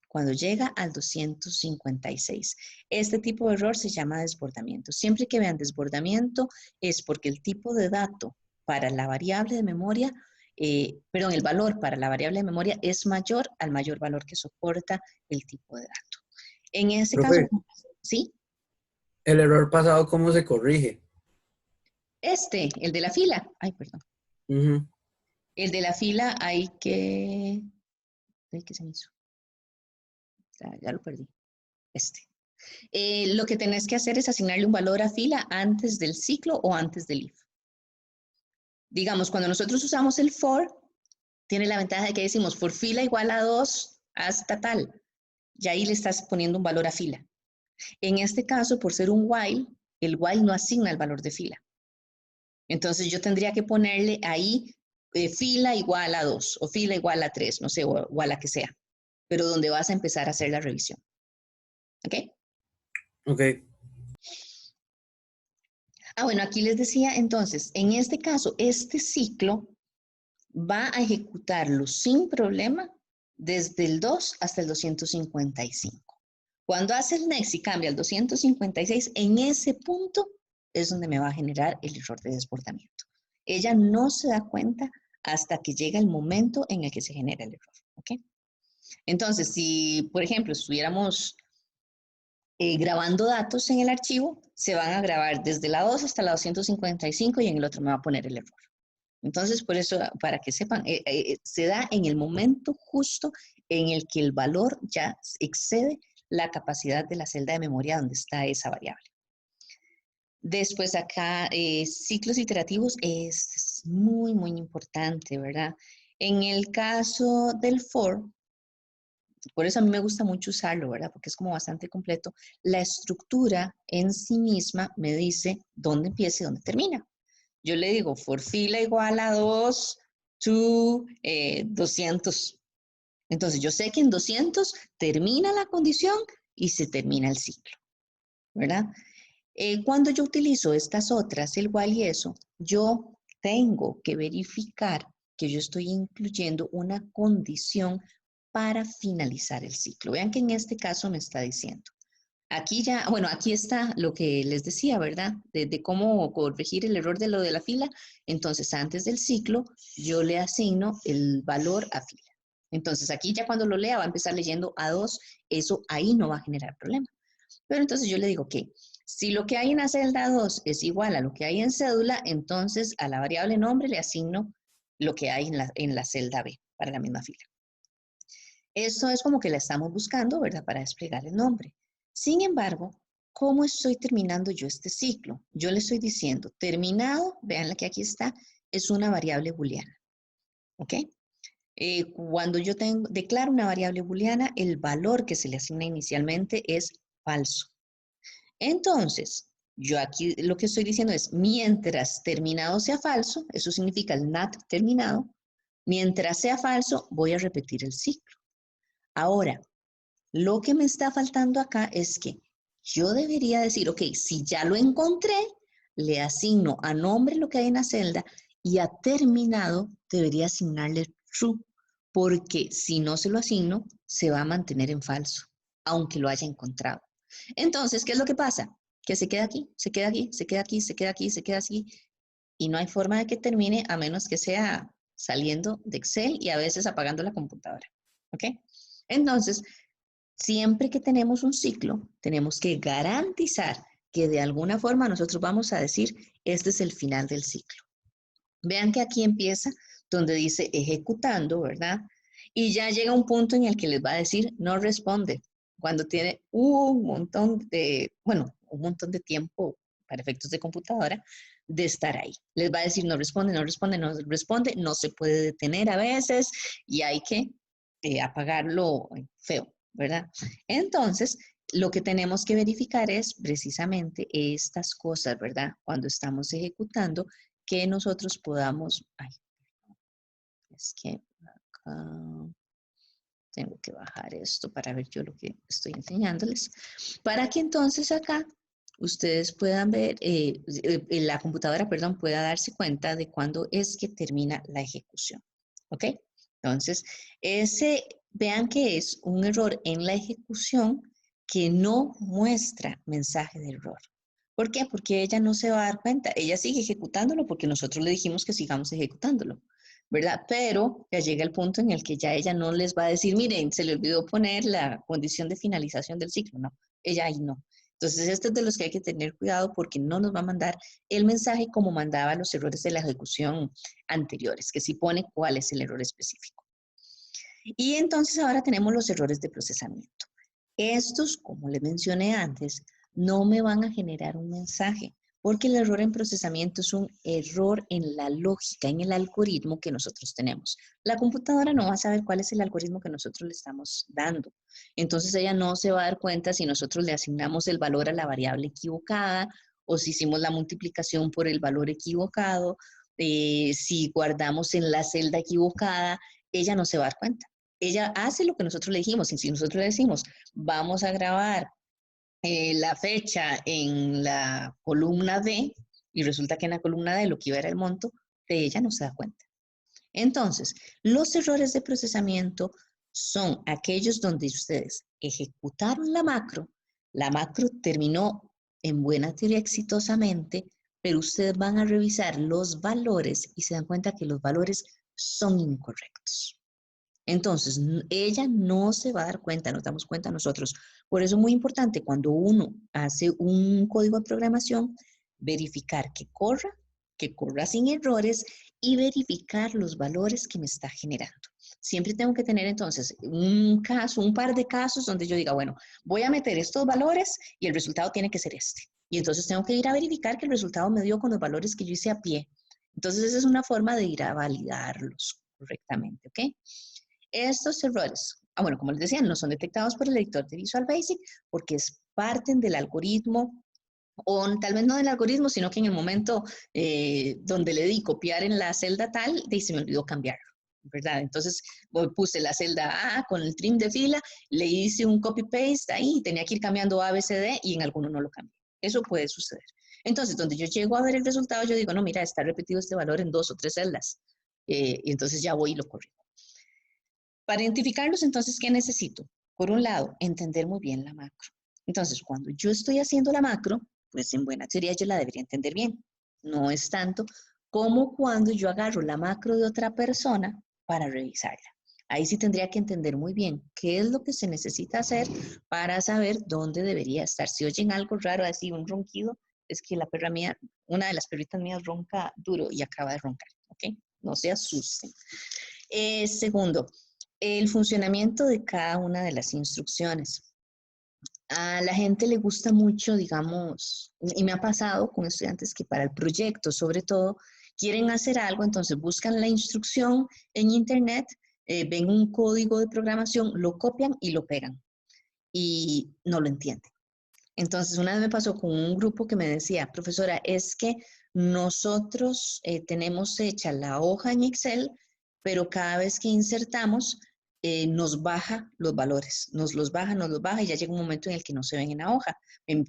Cuando llega al 256. Este tipo de error se llama desbordamiento. Siempre que vean desbordamiento es porque el tipo de dato para la variable de memoria, el valor para la variable de memoria es mayor al mayor valor que soporta el tipo de dato. En ese caso, Profe, ¿sí? el error pasado, ¿cómo se corrige? El de la fila. Ay, perdón. Ujú. El de la fila hay que... ¿Qué se me hizo? Ya lo perdí. Lo que tenés que hacer es asignarle un valor a fila antes del ciclo o antes del if. Digamos, cuando nosotros usamos el for, tiene la ventaja de que decimos for fila igual a 2 hasta tal. Y ahí le estás poniendo un valor a fila. En este caso, por ser un while, el while no asigna el valor de fila. Entonces yo tendría que ponerle ahí fila igual a 2 o fila igual a 3, no sé, o a la que sea. Pero donde vas a empezar a hacer la revisión. ¿Ok? Ok. Bueno, aquí les decía entonces, en este caso, este ciclo va a ejecutarlo sin problema desde el 2 hasta el 255. Cuando hace el next y cambia al 256, en ese punto es donde me va a generar el error de desbordamiento. Ella no se da cuenta hasta que llega el momento en el que se genera el error. ¿Ok? Entonces, si, por ejemplo, estuviéramos grabando datos en el archivo, se van a grabar desde la 2 hasta la 255 y en el otro me va a poner el error. Entonces, por eso, para que sepan, se da en el momento justo en el que el valor ya excede la capacidad de la celda de memoria donde está esa variable. Después acá, ciclos iterativos es muy, muy importante, ¿verdad? En el caso del for, por eso a mí me gusta mucho usarlo, ¿verdad? Porque es como bastante completo. La estructura en sí misma me dice dónde empieza y dónde termina. Yo le digo for fila igual a 2 to 200. Entonces yo sé que en 200 termina la condición y se termina el ciclo, ¿verdad? Cuando yo utilizo estas otras, el while y eso, yo tengo que verificar que yo estoy incluyendo una condición para finalizar el ciclo. Vean que en este caso me está diciendo, aquí ya, bueno, aquí está lo que les decía, ¿verdad? De cómo corregir el error de lo de la fila. Entonces, antes del ciclo, yo le asigno el valor a fila. Entonces, aquí ya cuando lo lea va a empezar leyendo A2, eso ahí no va a generar problema. Pero entonces yo le digo que si lo que hay en la celda 2 es igual a lo que hay en cédula, entonces a la variable nombre le asigno lo que hay en la celda B para la misma fila. Eso es como que la estamos buscando, ¿verdad? Para desplegar el nombre. Sin embargo, ¿cómo estoy terminando yo este ciclo? Yo le estoy diciendo, terminado, vean la que aquí está, es una variable booleana. ¿Ok? Cuando yo declaro una variable booleana, el valor que se le asigna inicialmente es falso. Entonces, yo aquí lo que estoy diciendo es, mientras terminado sea falso, eso significa el not terminado, mientras sea falso, voy a repetir el ciclo. Ahora, lo que me está faltando acá es que yo debería decir, ok, si ya lo encontré, le asigno a nombre lo que hay en la celda y a terminado debería asignarle true, porque si no se lo asigno, se va a mantener en falso, aunque lo haya encontrado. Entonces, ¿qué es lo que pasa? Que se queda aquí, se queda aquí, se queda aquí, se queda aquí, se queda así, y no hay forma de que termine a menos que sea saliendo de Excel y a veces apagando la computadora. ¿Ok? Entonces, siempre que tenemos un ciclo, tenemos que garantizar que de alguna forma nosotros vamos a decir, este es el final del ciclo. Vean que aquí empieza donde dice ejecutando, ¿verdad? Y ya llega un punto en el que les va a decir no responde, cuando tiene un montón de tiempo para efectos de computadora de estar ahí. Les va a decir no responde, no responde, no responde, no se puede detener a veces y hay que apagarlo feo, ¿verdad? Entonces, lo que tenemos que verificar es precisamente estas cosas, ¿verdad? Cuando estamos ejecutando, que nosotros podamos, es que acá tengo que bajar esto para ver yo lo que estoy enseñándoles, para que entonces acá ustedes puedan ver, la computadora, perdón, pueda darse cuenta de cuándo es que termina la ejecución, ¿ok? Entonces, vean que es un error en la ejecución que no muestra mensaje de error. ¿Por qué? Porque ella no se va a dar cuenta. Ella sigue ejecutándolo porque nosotros le dijimos que sigamos ejecutándolo, ¿verdad? Pero ya llega el punto en el que ya ella no les va a decir, miren, se le olvidó poner la condición de finalización del ciclo. No, ella ahí no. Entonces, este es de los que hay que tener cuidado porque no nos va a mandar el mensaje como mandaba los errores de la ejecución anteriores, que sí pone cuál es el error específico. Y entonces ahora tenemos los errores de procesamiento. Estos, como les mencioné antes, no me van a generar un mensaje, porque el error en procesamiento es un error en la lógica, en el algoritmo que nosotros tenemos. La computadora no va a saber cuál es el algoritmo que nosotros le estamos dando. Entonces ella no se va a dar cuenta si nosotros le asignamos el valor a la variable equivocada o si hicimos la multiplicación por el valor equivocado, si guardamos en la celda equivocada, ella no se va a dar cuenta. Ella hace lo que nosotros le dijimos, y si nosotros le decimos, vamos a grabar la fecha en la columna D, y resulta que en la columna D lo que iba era el monto, de ella no se da cuenta. Entonces, los errores de procesamiento son aquellos donde ustedes ejecutaron la macro terminó en buena teoría exitosamente, pero ustedes van a revisar los valores y se dan cuenta que los valores son incorrectos. Entonces, ella no se va a dar cuenta, nos damos cuenta nosotros. Por eso es muy importante cuando uno hace un código de programación, verificar que corra sin errores y verificar los valores que me está generando. Siempre tengo que tener entonces un par de casos donde yo diga, bueno, voy a meter estos valores y el resultado tiene que ser este. Y entonces tengo que ir a verificar que el resultado me dio con los valores que yo hice a pie. Entonces, esa es una forma de ir a validarlos correctamente, ¿ok? Estos errores, bueno, como les decía, no son detectados por el editor de Visual Basic porque es parte del algoritmo, o tal vez no del algoritmo, sino que en el momento donde le di copiar en la celda tal, se me olvidó cambiarlo, ¿verdad? Entonces puse la celda A con el trim de fila, le hice un copy-paste ahí, tenía que ir cambiando A, B, C, D y en alguno no lo cambié. Eso puede suceder. Entonces, donde yo llego a ver el resultado, yo digo, no, mira, está repetido este valor en 2 o 3 celdas. Y entonces ya voy y lo corrijo. Para identificarlos, entonces, ¿qué necesito? Por un lado, entender muy bien la macro. Entonces, cuando yo estoy haciendo la macro, pues en buena teoría yo la debería entender bien. No es tanto como cuando yo agarro la macro de otra persona para revisarla. Ahí sí tendría que entender muy bien qué es lo que se necesita hacer para saber dónde debería estar. Si oyen algo raro, así un ronquido, es que la perra mía, una de las perritas mías ronca duro y acaba de roncar, ¿ok? No se asusten. Segundo, el funcionamiento de cada una de las instrucciones. A la gente le gusta mucho, digamos, y me ha pasado con estudiantes que para el proyecto, sobre todo, quieren hacer algo, entonces buscan la instrucción en internet, ven un código de programación, lo copian y lo pegan y no lo entienden. Entonces, una vez me pasó con un grupo que me decía, profesora, es que nosotros tenemos hecha la hoja en Excel, pero cada vez que insertamos, nos baja los valores, nos los baja y ya llega un momento en el que no se ven en la hoja.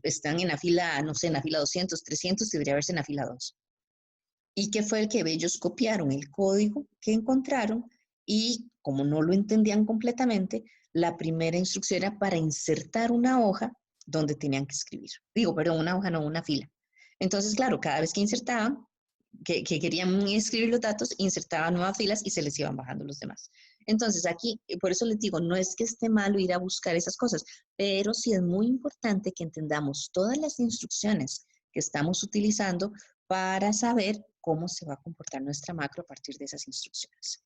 Están en la fila, no sé, en la fila 200, 300, debería verse en la fila 2. ¿Y qué fue el que ellos copiaron? El código que encontraron y como no lo entendían completamente, la primera instrucción era para insertar una hoja donde tenían que escribir. Digo, perdón, una hoja, no, una fila. Entonces, claro, cada vez que insertaban, que querían escribir los datos, insertaban nuevas filas y se les iban bajando los demás. Entonces, aquí, por eso les digo, no es que esté malo ir a buscar esas cosas, pero sí es muy importante que entendamos todas las instrucciones que estamos utilizando para saber cómo se va a comportar nuestra macro a partir de esas instrucciones.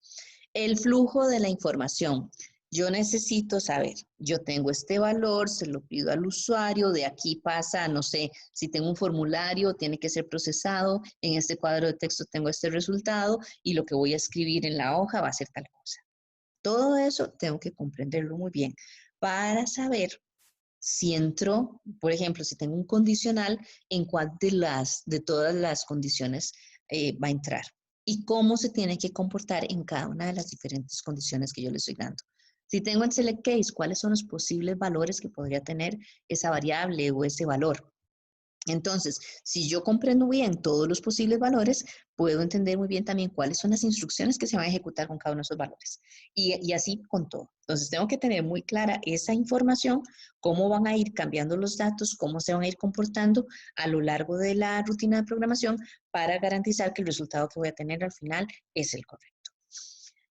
El flujo de la información. Yo necesito saber, yo tengo este valor, se lo pido al usuario, de aquí pasa, no sé, si tengo un formulario, tiene que ser procesado, en este cuadro de texto tengo este resultado y lo que voy a escribir en la hoja va a ser tal cosa. Todo eso tengo que comprenderlo muy bien para saber si entró, por ejemplo, si tengo un condicional, en cuál de todas las condiciones va a entrar y cómo se tiene que comportar en cada una de las diferentes condiciones que yo le estoy dando. Si tengo el select case, ¿cuáles son los posibles valores que podría tener esa variable o ese valor? Entonces, si yo comprendo bien todos los posibles valores, puedo entender muy bien también cuáles son las instrucciones que se van a ejecutar con cada uno de esos valores. Y así con todo. Entonces, tengo que tener muy clara esa información, cómo van a ir cambiando los datos, cómo se van a ir comportando a lo largo de la rutina de programación para garantizar que el resultado que voy a tener al final es el correcto.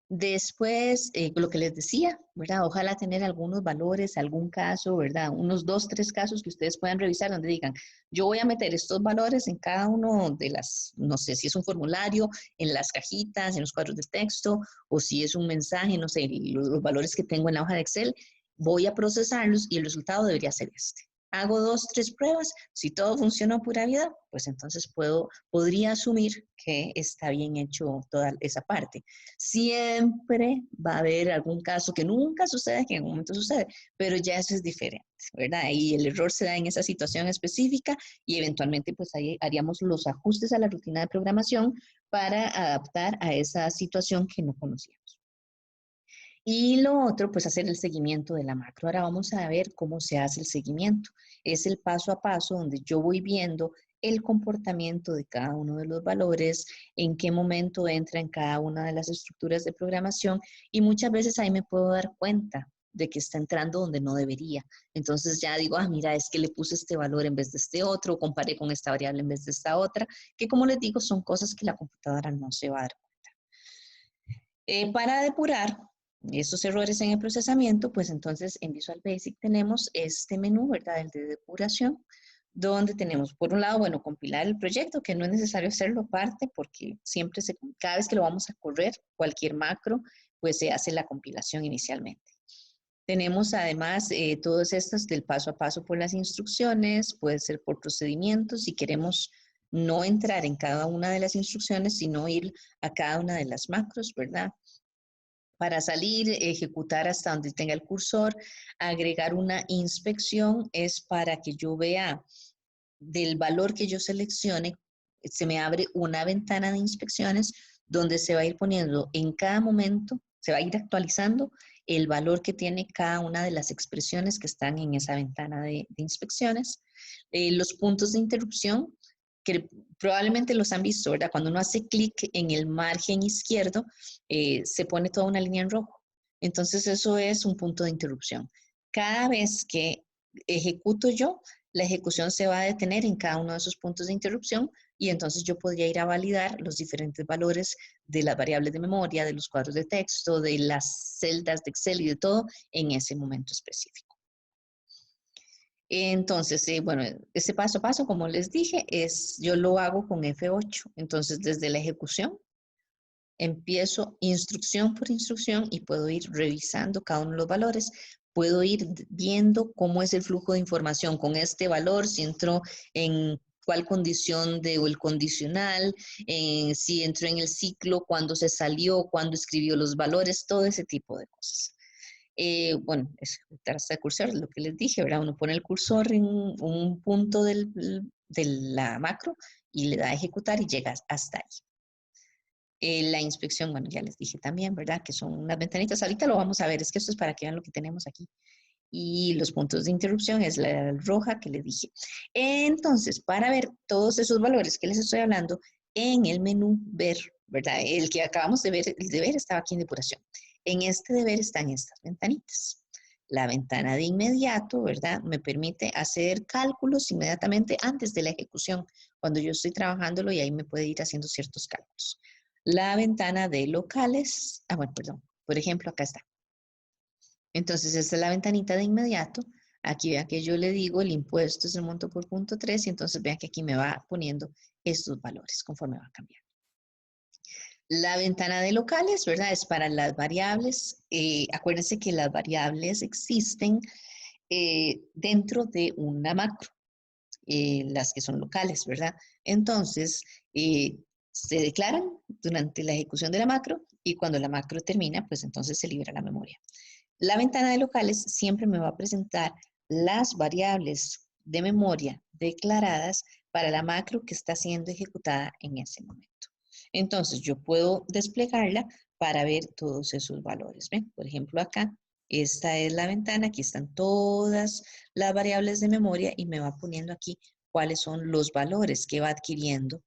Después, lo que les decía, ¿verdad? Ojalá tener algunos valores, algún caso, ¿verdad? Unos 2, 3 casos que ustedes puedan revisar donde digan, yo voy a meter estos valores en cada uno de las, no sé si es un formulario, en las cajitas, en los cuadros de texto, o si es un mensaje, no sé, los valores que tengo en la hoja de Excel, voy a procesarlos y el resultado debería ser este. Hago 2, 3 pruebas, si todo funcionó pura vida, pues entonces podría asumir que está bien hecho toda esa parte. Siempre va a haber algún caso que nunca sucede, que en algún momento sucede, pero ya eso es diferente, ¿verdad? Y el error se da en esa situación específica y eventualmente pues ahí haríamos los ajustes a la rutina de programación para adaptar a esa situación que no conocíamos. Y lo otro, pues hacer el seguimiento de la macro. Ahora vamos a ver cómo se hace el seguimiento. Es el paso a paso donde yo voy viendo el comportamiento de cada uno de los valores, en qué momento entra en cada una de las estructuras de programación y muchas veces ahí me puedo dar cuenta de que está entrando donde no debería. Entonces ya digo, ah, mira, es que le puse este valor en vez de este otro, comparé con esta variable en vez de esta otra, que como les digo, son cosas que la computadora no se va a dar cuenta. Para depurar esos errores en el procesamiento, pues entonces en Visual Basic tenemos este menú, ¿verdad? El de depuración, donde tenemos, por un lado, bueno, compilar el proyecto, que no es necesario hacerlo parte, porque siempre, cada vez que lo vamos a correr, cualquier macro, pues se hace la compilación inicialmente. Tenemos además todos estos del paso a paso por las instrucciones, puede ser por procedimientos, si queremos no entrar en cada una de las instrucciones, sino ir a cada una de las macros, ¿verdad? Para salir, ejecutar hasta donde tenga el cursor, agregar una inspección es para que yo vea del valor que yo seleccione, se me abre una ventana de inspecciones donde se va a ir poniendo en cada momento, se va a ir actualizando el valor que tiene cada una de las expresiones que están en esa ventana de inspecciones. Los puntos de interrupción, que probablemente los han visto, ¿verdad? Cuando uno hace clic en el margen izquierdo, se pone toda una línea en rojo. Entonces eso es un punto de interrupción. Cada vez que ejecuto yo, la ejecución se va a detener en cada uno de esos puntos de interrupción y entonces yo podría ir a validar los diferentes valores de las variables de memoria, de los cuadros de texto, de las celdas de Excel y de todo en ese momento específico. Entonces, bueno, ese paso a paso, como les dije, yo lo hago con F8. Entonces, desde la ejecución, empiezo instrucción por instrucción y puedo ir revisando cada uno de los valores. Puedo ir viendo cómo es el flujo de información con este valor, si entró en cuál condición o el condicional, si entró en el ciclo, cuándo se salió, cuándo escribió los valores, todo ese tipo de cosas. Bueno, ejecutar hasta el cursor, lo que les dije, ¿verdad? Uno pone el cursor en un punto de la macro y le da a ejecutar y llega hasta ahí. La inspección, bueno, ya les dije también, ¿verdad? Que son unas ventanitas. Ahorita lo vamos a ver, es que esto es para que vean lo que tenemos aquí. Y los puntos de interrupción es la roja que les dije. Entonces, para ver todos esos valores que les estoy hablando, en el menú ver, ¿verdad? El que acabamos de ver, el de ver estaba aquí en depuración. En este de ver están estas ventanitas. La ventana de inmediato, ¿verdad? Me permite hacer cálculos inmediatamente antes de la ejecución, cuando yo estoy trabajándolo y ahí me puede ir haciendo ciertos cálculos. La ventana de locales, bueno, perdón, por ejemplo, acá está. Entonces, esta es la ventanita de inmediato. Aquí vean que yo le digo el impuesto es el monto por punto 3 y entonces vean que aquí me va poniendo estos valores conforme va cambiando. La ventana de locales, ¿verdad? Es para las variables. Acuérdense que las variables existen dentro de una macro, las que son locales, ¿verdad? Entonces, se declaran durante la ejecución de la macro y cuando la macro termina, pues entonces se libera la memoria. La ventana de locales siempre me va a presentar las variables de memoria declaradas para la macro que está siendo ejecutada en ese momento. Entonces, yo puedo desplegarla para ver todos esos valores. ¿Ven? Por ejemplo, acá, esta es la ventana, aquí están todas las variables de memoria y me va poniendo aquí cuáles son los valores que va adquiriendo.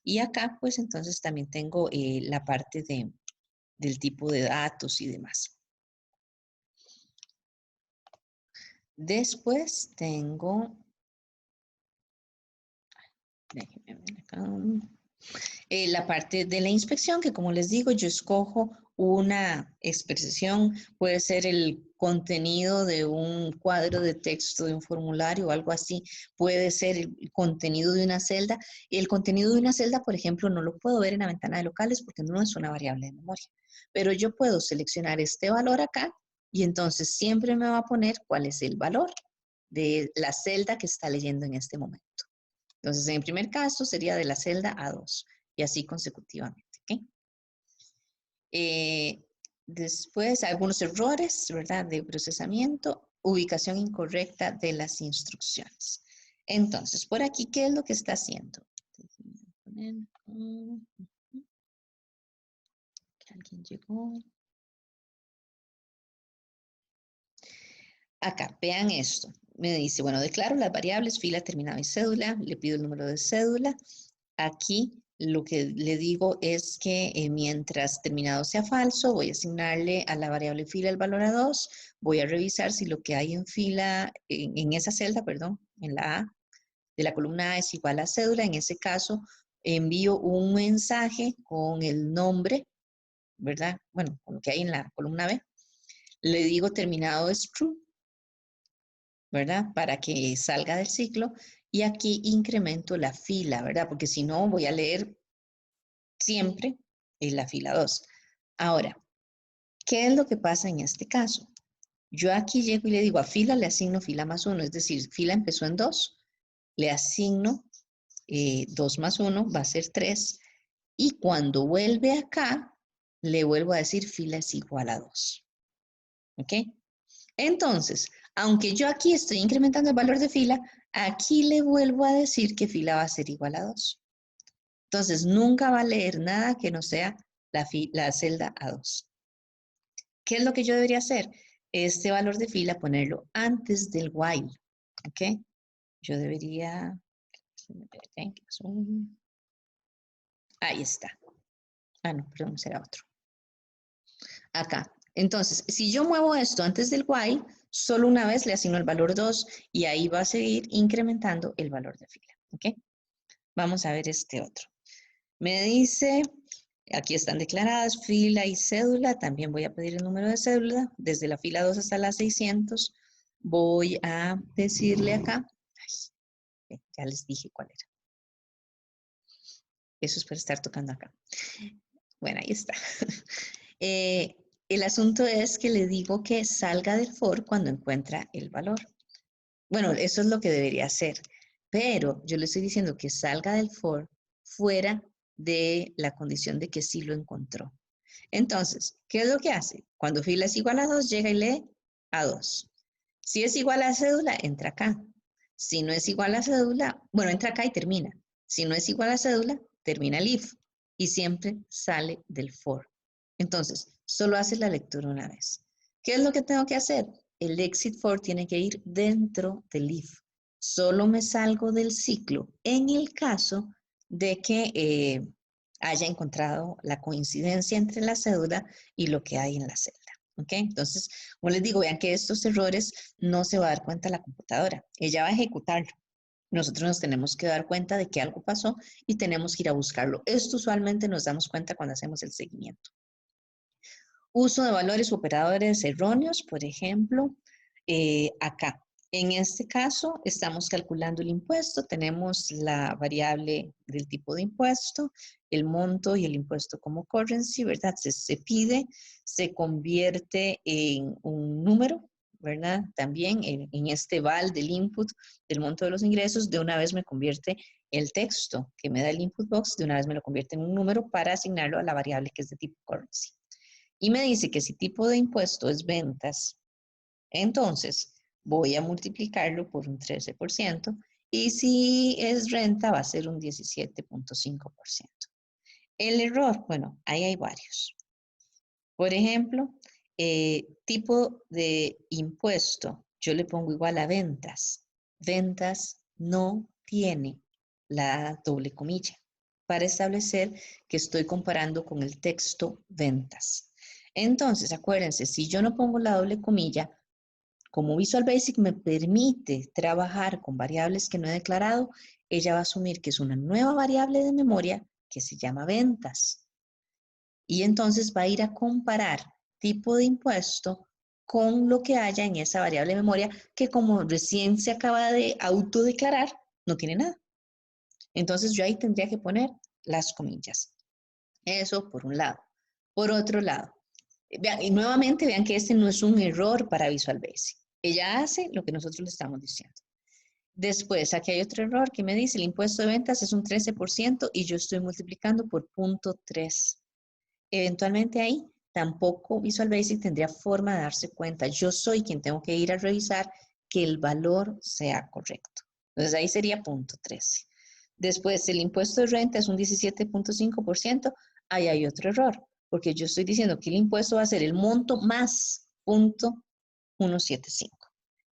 Y acá, pues entonces también tengo la parte del tipo de datos y demás. Después tengo, déjenme ver acá, la parte de la inspección, que como les digo, yo escojo una expresión, puede ser el contenido de un cuadro de texto de un formulario o algo así, puede ser el contenido de una celda. El contenido de una celda, por ejemplo, no lo puedo ver en la ventana de locales porque no es una variable de memoria, pero yo puedo seleccionar este valor acá y entonces siempre me va a poner cuál es el valor de la celda que está leyendo en este momento. Entonces, en el primer caso sería de la celda A2 y así consecutivamente. ¿Okay? Después, algunos errores, ¿verdad? De procesamiento, ubicación incorrecta de las instrucciones. Entonces, por aquí, ¿qué es lo que está haciendo? ¿Alguien llegó? Acá, vean esto. Me dice, bueno, declaro las variables, fila, terminado y cédula. Le pido el número de cédula. Aquí lo que le digo es que mientras terminado sea falso, voy a asignarle a la variable fila el valor a 2. Voy a revisar si lo que hay en fila, en esa celda, perdón, en la A, de la columna A es igual a cédula. En ese caso, envío un mensaje con el nombre, ¿verdad? Bueno, con lo que hay en la columna B. Le digo terminado es true, ¿verdad? Para que salga del ciclo. Y aquí incremento la fila, ¿verdad? Porque si no, voy a leer siempre en la fila 2. Ahora, ¿qué es lo que pasa en este caso? Yo aquí llego y le digo a fila, le asigno fila más 1, es decir, fila empezó en 2, le asigno 2 más 1, va a ser 3, y cuando vuelve acá, le vuelvo a decir fila es igual a 2. ¿Ok? Entonces, aunque yo aquí estoy incrementando el valor de fila, aquí le vuelvo a decir que fila va a ser igual a 2. Entonces, nunca va a leer nada que no sea la celda A2. ¿Qué es lo que yo debería hacer? Este valor de fila ponerlo antes del while. ¿Ok? Yo debería... Ahí está. Ah, no, perdón, será otro. Acá. Entonces, si yo muevo esto antes del while, solo una vez le asigno el valor 2 y ahí va a seguir incrementando el valor de fila. ¿Ok? Vamos a ver este otro. Me dice, aquí están declaradas fila y cédula. También voy a pedir el número de cédula. Desde la fila 2 hasta la 600. Voy a decirle acá. Ay, ya les dije cuál era. Eso es para estar tocando acá. Bueno, ahí está. El asunto es que le digo que salga del for cuando encuentra el valor. Bueno, eso es lo que debería hacer. Pero yo le estoy diciendo que salga del for fuera de la condición de que sí lo encontró. Entonces, ¿qué es lo que hace? Cuando fila es igual a 2, llega y lee a 2. Si es igual a cédula, entra acá. Si no es igual a cédula, bueno, entra acá y termina. Si no es igual a cédula, termina el if y siempre sale del for. Entonces, solo hace la lectura una vez. ¿Qué es lo que tengo que hacer? El exit for tiene que ir dentro del if. Solo me salgo del ciclo en el caso de que haya encontrado la coincidencia entre la cédula y lo que hay en la celda. ¿Ok? Entonces, como les digo, vean que estos errores no se va a dar cuenta la computadora. Ella va a ejecutarlo. Nosotros nos tenemos que dar cuenta de que algo pasó y tenemos que ir a buscarlo. Esto usualmente nos damos cuenta cuando hacemos el seguimiento. Uso de valores operadores erróneos, por ejemplo, acá. En este caso, estamos calculando el impuesto, tenemos la variable del tipo de impuesto, el monto y el impuesto como currency, ¿verdad? Se pide, se convierte en un número, ¿verdad? También en este val del input del monto de los ingresos, de una vez me convierte el texto que me da el input box, de una vez me lo convierte en un número para asignarlo a la variable que es de tipo currency. Y me dice que si tipo de impuesto es ventas, entonces voy a multiplicarlo por un 13% y si es renta va a ser un 17.5%. El error, bueno, ahí hay varios. Por ejemplo, tipo de impuesto, yo le pongo igual a ventas. Ventas no tiene la doble comilla para establecer que estoy comparando con el texto ventas. Entonces, acuérdense, si yo no pongo la doble comilla, como Visual Basic me permite trabajar con variables que no he declarado, ella va a asumir que es una nueva variable de memoria que se llama ventas. Y entonces va a ir a comparar tipo de impuesto con lo que haya en esa variable de memoria que como recién se acaba de autodeclarar, no tiene nada. Entonces yo ahí tendría que poner las comillas. Eso por un lado. Por otro lado, vean, y nuevamente vean que este no es un error para Visual Basic. Ella hace lo que nosotros le estamos diciendo. Después, aquí hay otro error que me dice el impuesto de ventas es un 13% y yo estoy multiplicando por 0.3. Eventualmente ahí tampoco Visual Basic tendría forma de darse cuenta. Yo soy quien tengo que ir a revisar que el valor sea correcto. Entonces ahí sería 0.13. Después, el impuesto de renta es un 17.5%. Ahí hay otro error, porque yo estoy diciendo que el impuesto va a ser el monto más 0.175.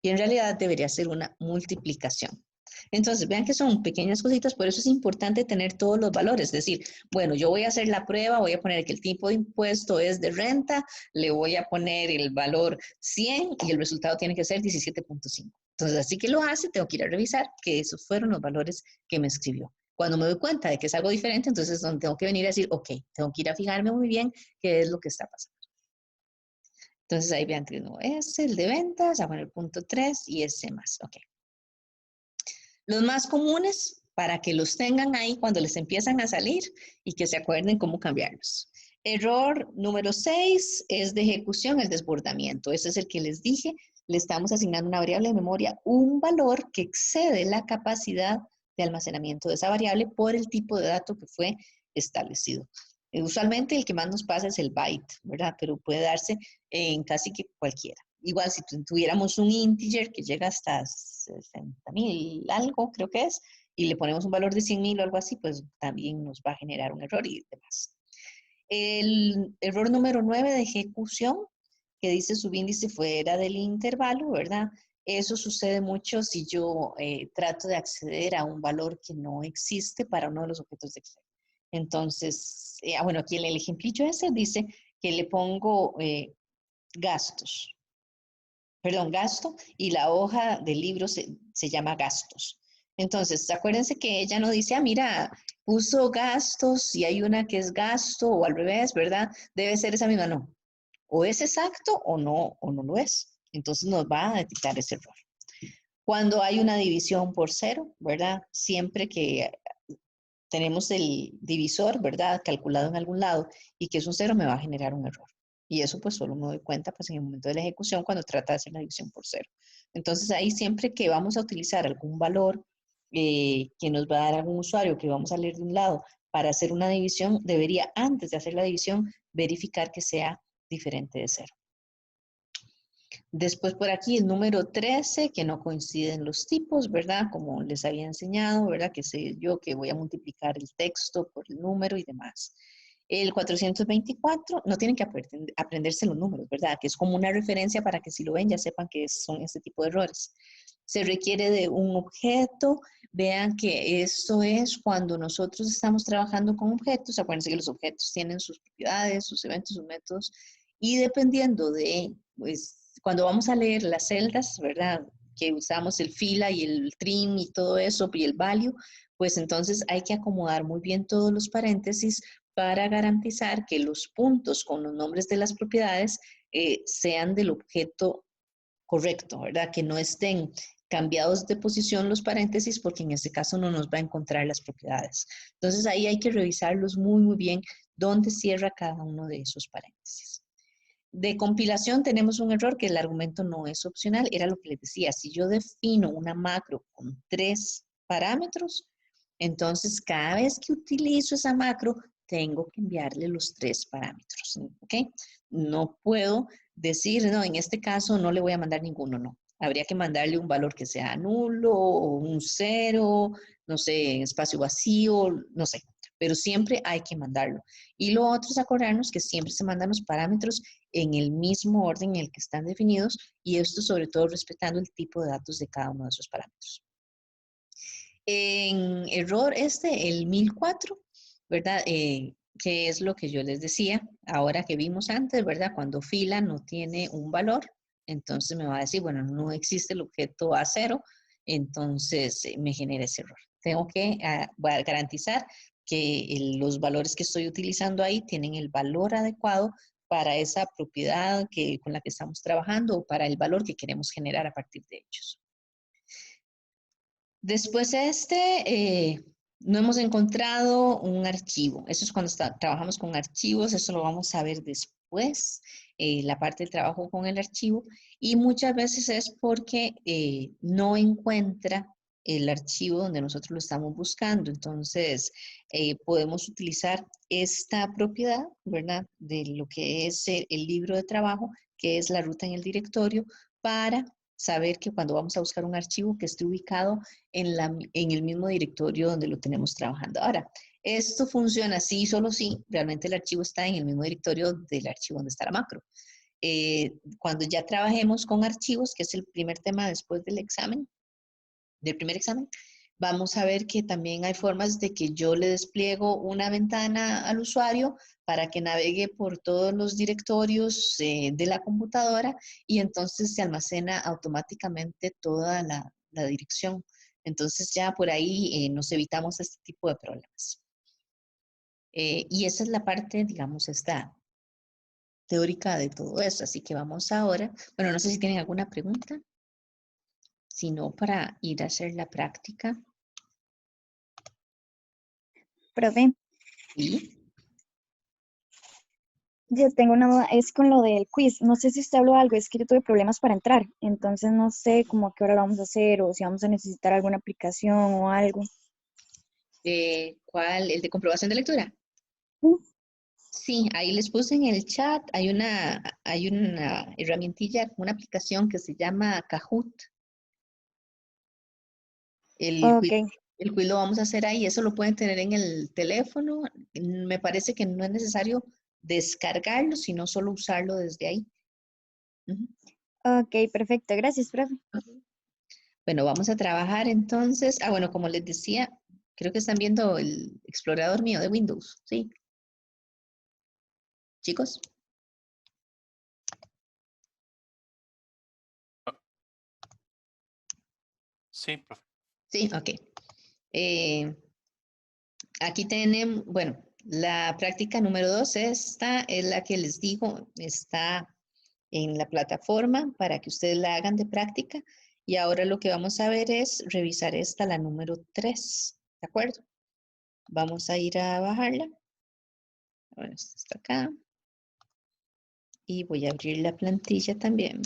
Y en realidad debería ser una multiplicación. Entonces, vean que son pequeñas cositas, por eso es importante tener todos los valores. Es decir, bueno, yo voy a hacer la prueba, voy a poner que el tipo de impuesto es de renta, le voy a poner el valor 100 y el resultado tiene que ser 17.5. Entonces, así que lo hace, tengo que ir a revisar que esos fueron los valores que me escribió. Cuando me doy cuenta de que es algo diferente, entonces es donde tengo que venir a decir, ok, tengo que ir a fijarme muy bien qué es lo que está pasando. Entonces ahí vean que no es el de ventas, a poner 0.3 y ese más, ok. Los más comunes, para que los tengan ahí cuando les empiezan a salir y que se acuerden cómo cambiarlos. Error número 6 es de ejecución, el desbordamiento. Ese es el que les dije. Le estamos asignando una variable de memoria, un valor que excede la capacidad de almacenamiento de esa variable por el tipo de dato que fue establecido. Usualmente el que más nos pasa es el byte, ¿verdad? Pero puede darse en casi que cualquiera. Igual si tuviéramos un integer que llega hasta 60,000 algo, creo que es, y le ponemos un valor de 100,000 o algo así, pues también nos va a generar un error y demás. El error número 9 de ejecución, que dice subíndice fuera del intervalo, ¿verdad? Eso sucede mucho si yo trato de acceder a un valor que no existe para uno de los objetos de Excel. Entonces, bueno, aquí el ejemplillo ese dice que le pongo gastos. Perdón, gasto, y la hoja del libro se llama gastos. Entonces, acuérdense que ella no dice, mira, puso gastos y hay una que es gasto o al revés, ¿verdad? Debe ser esa misma, no. O es exacto o no lo es. Entonces nos va a detectar ese error. Cuando hay una división por cero, ¿verdad? Siempre que tenemos el divisor, ¿verdad? Calculado en algún lado y que es un cero, me va a generar un error. Y eso pues solo me doy cuenta pues en el momento de la ejecución cuando trata de hacer la división por cero. Entonces ahí siempre que vamos a utilizar algún valor que nos va a dar algún usuario que vamos a leer de un lado para hacer una división, debería antes de hacer la división verificar que sea diferente de 0. Después por aquí el número 13, que no coinciden los tipos, ¿verdad? Como les había enseñado, ¿verdad? Que sé yo que voy a multiplicar el texto por el número y demás. El 424, no tienen que aprenderse los números, ¿verdad? Que es como una referencia para que si lo ven ya sepan que son este tipo de errores. Se requiere de un objeto. Vean que esto es cuando nosotros estamos trabajando con objetos. Acuérdense que los objetos tienen sus propiedades, sus eventos, sus métodos. Y dependiendo de, pues, cuando vamos a leer las celdas, ¿verdad? Que usamos el fila y el trim y todo eso, y el value, pues entonces hay que acomodar muy bien todos los paréntesis para garantizar que los puntos con los nombres de las propiedades sean del objeto correcto, ¿verdad? Que no estén cambiados de posición los paréntesis porque en este caso no nos va a encontrar las propiedades. Entonces ahí hay que revisarlos muy, muy bien dónde cierra cada uno de esos paréntesis. De compilación tenemos un error que el argumento no es opcional. Era lo que les decía, si yo defino una macro con 3 parámetros, entonces cada vez que utilizo esa macro tengo que enviarle los 3 parámetros, ¿ok? No puedo decir, no, en este caso no le voy a mandar ninguno, no. Habría que mandarle un valor que sea nulo, o un 0, no sé, espacio vacío, no sé. Pero siempre hay que mandarlo. Y lo otro es acordarnos que siempre se mandan los parámetros en el mismo orden en el que están definidos y esto sobre todo respetando el tipo de datos de cada uno de esos parámetros. En error el 1004, ¿verdad? Que es lo que yo les decía, ahora que vimos antes, ¿verdad? Cuando fila no tiene un valor, entonces me va a decir, bueno, no existe el objeto A0, entonces me genera ese error. Tengo que garantizar que los valores que estoy utilizando ahí tienen el valor adecuado para esa propiedad con la que estamos trabajando o para el valor que queremos generar a partir de ellos. Después no hemos encontrado un archivo. Eso es cuando trabajamos con archivos, eso lo vamos a ver después, la parte del trabajo con el archivo. Y muchas veces es porque no encuentra el archivo donde nosotros lo estamos buscando. Entonces, podemos utilizar esta propiedad, ¿verdad? De lo que es el libro de trabajo, que es la ruta en el directorio, para saber que cuando vamos a buscar un archivo que esté ubicado en el mismo directorio donde lo tenemos trabajando. Ahora, esto funciona sí, solo si realmente el archivo está en el mismo directorio del archivo donde está la macro. Cuando ya trabajemos con archivos, que es el primer tema después del examen, del primer examen, vamos a ver que también hay formas de que yo le despliego una ventana al usuario para que navegue por todos los directorios de la computadora y entonces se almacena automáticamente toda la dirección. Entonces ya por ahí nos evitamos este tipo de problemas. Y esa es la parte, digamos, esta teórica de todo eso. Así que vamos ahora. Bueno, no sé si tienen alguna pregunta. Si no, para ir a hacer la práctica. Profe, ¿Sí? yo tengo una duda, es con lo del quiz. No sé si usted habló algo, es que yo tuve problemas para entrar, entonces no sé cómo a qué hora lo vamos a hacer o si vamos a necesitar alguna aplicación o algo. ¿Cuál? ¿El de comprobación de lectura? Sí, ahí les puse en el chat, hay una herramientilla, una aplicación que se llama Kahoot. El quiz, Ok, el quiz lo vamos a hacer ahí, eso lo pueden tener en el teléfono. Me parece que no es necesario descargarlo, sino solo usarlo desde ahí. Ujú. ok, perfecto, gracias, profe. Bueno, vamos a trabajar entonces. Bueno, como les decía, creo que están viendo el explorador mío de Windows, ¿sí? Chicos. Sí, profe. Sí, ok. Aquí tenemos, bueno, la práctica número 2, esta es la que les digo, está en la plataforma para que ustedes la hagan de práctica. Y ahora lo que vamos a ver es revisar esta, la número 3, ¿de acuerdo? Vamos a ir a bajarla. Bueno, esta está acá. Y voy a abrir la plantilla también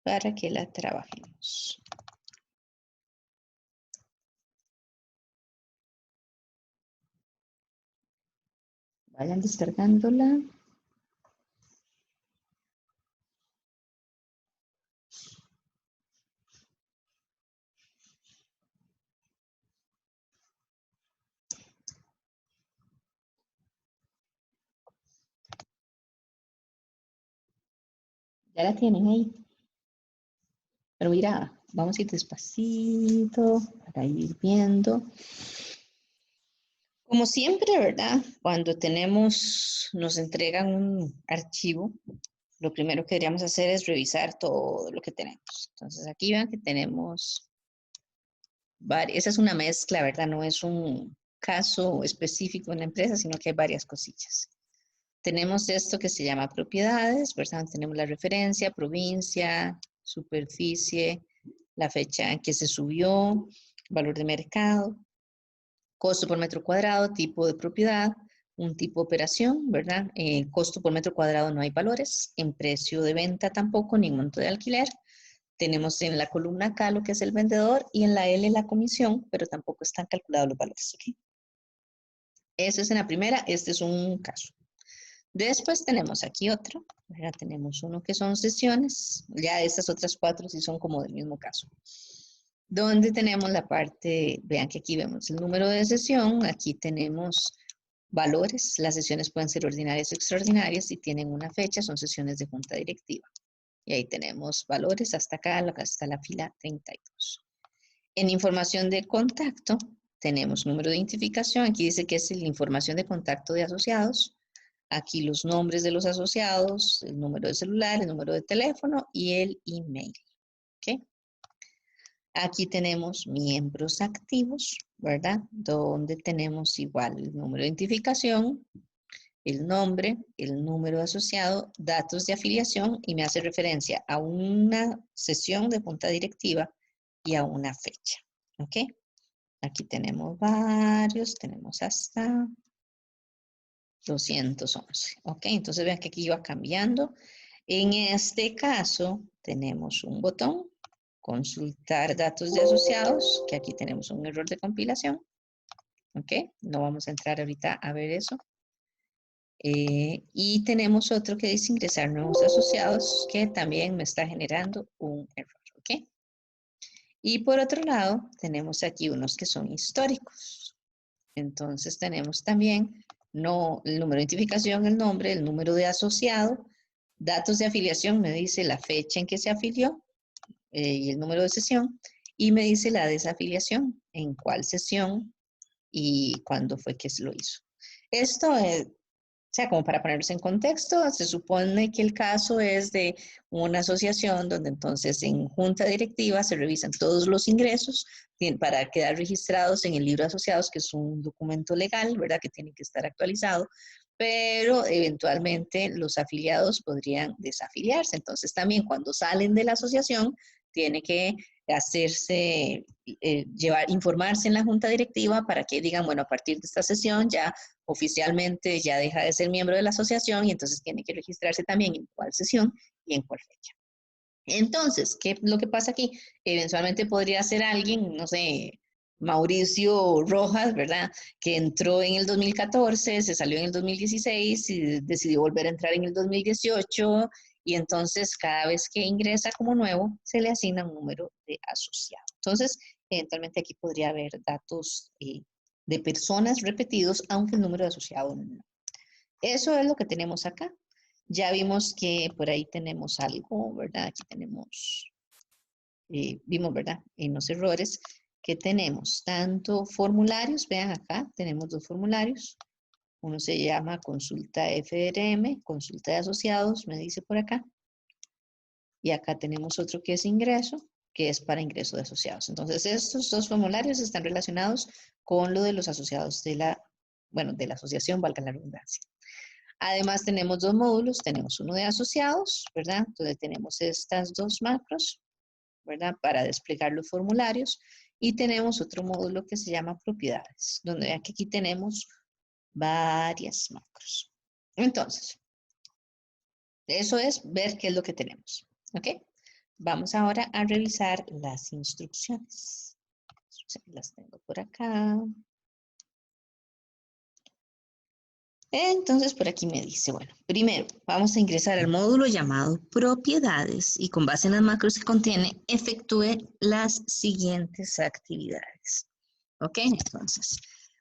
para que la trabajemos. Vayan descargándola. Ya la tienen ahí. Pero mira, vamos a ir despacito para ir viendo. Como siempre, ¿verdad? Cuando nos entregan un archivo, lo primero que deberíamos hacer es revisar todo lo que tenemos. Entonces aquí vean que tenemos esa es una mezcla, ¿verdad? No es un caso específico en la empresa, sino que hay varias cosillas. Tenemos esto que se llama propiedades, ¿verdad? Tenemos la referencia, provincia, superficie, la fecha en que se subió, valor de mercado, costo por metro cuadrado, tipo de propiedad, un tipo de operación, ¿verdad? Costo por metro cuadrado no hay valores, en precio de venta tampoco, ni monto de alquiler. Tenemos en la columna K lo que es el vendedor y en la L la comisión, pero tampoco están calculados los valores, ¿ok? Eso es en la primera, este es un caso. Después tenemos aquí otro, ¿verdad? Tenemos uno que son sesiones, ya estas otras 4 sí son como del mismo caso. Donde tenemos la parte, vean que aquí vemos el número de sesión, aquí tenemos valores, las sesiones pueden ser ordinarias o extraordinarias y tienen una fecha, son sesiones de junta directiva. Y ahí tenemos valores hasta acá, hasta la fila 32. En información de contacto tenemos número de identificación, aquí dice que es la información de contacto de asociados. Aquí los nombres de los asociados, el número de celular, el número de teléfono y el email. ¿Ok? Aquí tenemos miembros activos, ¿verdad? Donde tenemos igual el número de identificación, el nombre, el número asociado, datos de afiliación y me hace referencia a una sesión de junta directiva y a una fecha. ¿Ok? Aquí tenemos varios, tenemos hasta 211. ¿Ok? Entonces vean que aquí va cambiando. En este caso tenemos un botón, consultar datos de asociados, que aquí tenemos un error de compilación. ¿Ok? No vamos a entrar ahorita a ver eso. Y tenemos otro que dice ingresar nuevos asociados, que también me está generando un error. ¿Ok? Y por otro lado, tenemos aquí unos que son históricos. Entonces tenemos también el número de identificación, el nombre, el número de asociado, datos de afiliación, me dice la fecha en que se afilió y el número de sesión, y me dice la desafiliación, en cuál sesión y cuándo fue que se lo hizo. Esto es, o sea, como para ponerlos en contexto, se supone que el caso es de una asociación donde entonces en junta directiva se revisan todos los ingresos para quedar registrados en el libro de asociados, que es un documento legal, ¿verdad? Que tiene que estar actualizado, pero eventualmente los afiliados podrían desafiliarse. Entonces también cuando salen de la asociación, tiene que hacerse, informarse en la junta directiva para que digan, bueno, a partir de esta sesión ya oficialmente ya deja de ser miembro de la asociación y entonces tiene que registrarse también en cuál sesión y en cuál fecha. Entonces, ¿qué es lo que pasa aquí? Eventualmente podría ser alguien, no sé, Mauricio Rojas, ¿verdad? Que entró en el 2014, se salió en el 2016 y decidió volver a entrar en el 2018 y entonces cada vez que ingresa como nuevo se le asigna un número de asociado. Entonces, eventualmente aquí podría haber datos de personas repetidos, aunque el número de asociado no. Eso es lo que tenemos acá. Ya vimos que por ahí tenemos algo, ¿verdad? Aquí tenemos, vimos, ¿verdad? En los errores que tenemos tanto formularios, vean acá, tenemos 2 formularios. Uno se llama consulta FRM, consulta de asociados, me dice por acá. Y acá tenemos otro que es ingreso, que es para ingreso de asociados. Entonces, estos 2 formularios están relacionados con lo de los asociados de la asociación, valga la redundancia. Además tenemos 2 módulos, tenemos uno de asociados, ¿verdad? Donde tenemos estas 2 macros, ¿verdad? Para desplegar los formularios. Y tenemos otro módulo que se llama propiedades, donde vean que aquí tenemos varias macros. Entonces, eso es ver qué es lo que tenemos, ¿ok? Vamos ahora a revisar las instrucciones. Las tengo por acá. Entonces, por aquí me dice, bueno, primero vamos a ingresar al módulo llamado propiedades y con base en las macros que contiene, efectúe las siguientes actividades. ¿Ok? Entonces,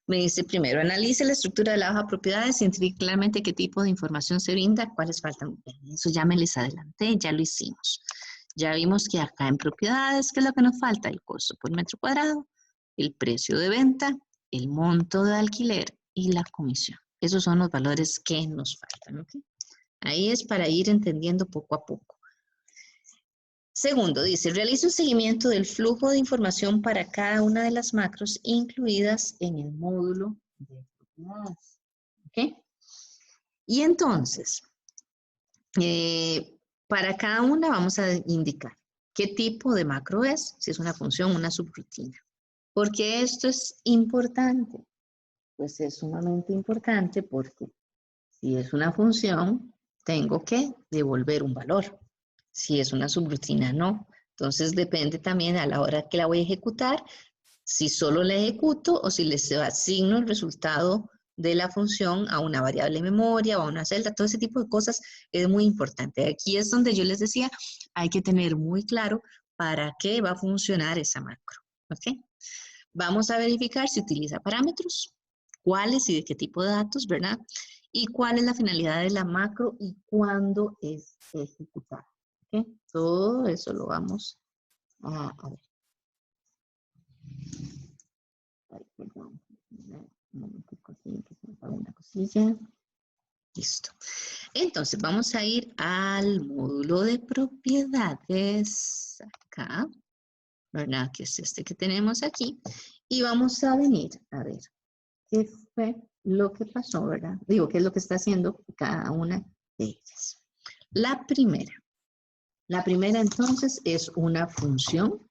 me dice primero, analice la estructura de la hoja de propiedades, identifique claramente qué tipo de información se brinda, cuáles faltan. Eso ya me les adelanté, ya lo hicimos. Ya vimos que acá en propiedades, ¿qué es lo que nos falta? El costo por metro cuadrado, el precio de venta, el monto de alquiler y la comisión. Esos son los valores que nos faltan, ¿ok? Ahí es para ir entendiendo poco a poco. Segundo, dice, realiza un seguimiento del flujo de información para cada una de las macros incluidas en el módulo de propiedades, ¿ok? Y entonces, para cada una vamos a indicar qué tipo de macro es, si es una función, una subrutina. ¿Por qué esto es importante? Pues es sumamente importante porque si es una función, tengo que devolver un valor. Si es una subrutina, no. Entonces depende también a la hora que la voy a ejecutar, si solo la ejecuto o si les asigno el resultado de la función a una variable de memoria o a una celda, todo ese tipo de cosas es muy importante. Aquí es donde yo les decía, hay que tener muy claro para qué va a funcionar esa macro. ¿Ok? Vamos a verificar si utiliza parámetros, cuáles y de qué tipo de datos, ¿verdad? Y cuál es la finalidad de la macro y cuándo es ejecutada. ¿Ok? Todo eso lo vamos a ver. Ay, perdón. Un momentico aquí, que se me apagó una cosilla. Listo. Entonces, vamos a ir al módulo de propiedades. Acá, ¿verdad? Que es este que tenemos aquí. Y vamos a venir a ver qué fue lo que pasó, ¿verdad? Digo, qué es lo que está haciendo cada una de ellas. La primera entonces es una función,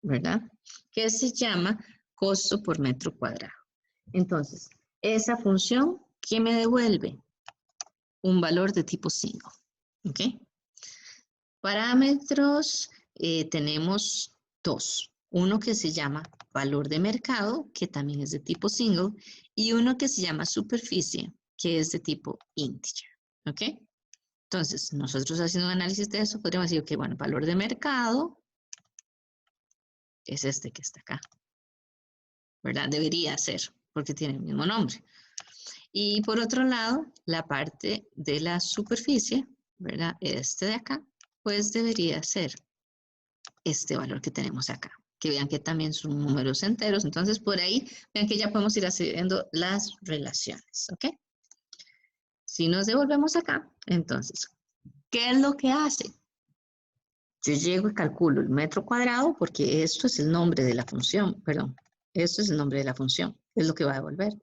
¿verdad? Que se llama costo por metro cuadrado. Entonces, esa función, ¿qué me devuelve? Un valor de tipo single, ¿ok? Parámetros tenemos dos. Uno que se llama valor de mercado, que también es de tipo single, y uno que se llama superficie, que es de tipo integer, ¿ok? Entonces, nosotros haciendo un análisis de eso, podríamos decir, ok, bueno, valor de mercado es este que está acá, ¿verdad? Debería ser, porque tiene el mismo nombre. Y por otro lado, la parte de la superficie, ¿verdad? Este de acá, pues debería ser este valor que tenemos acá. Que vean que también son números enteros. Entonces, por ahí, vean que ya podemos ir haciendo las relaciones, ¿ok? Si nos devolvemos acá, entonces, ¿qué es lo que hace? Yo llego y calculo el metro cuadrado porque esto es el nombre de la función, perdón. Esto es el nombre de la función, es lo que va a devolver.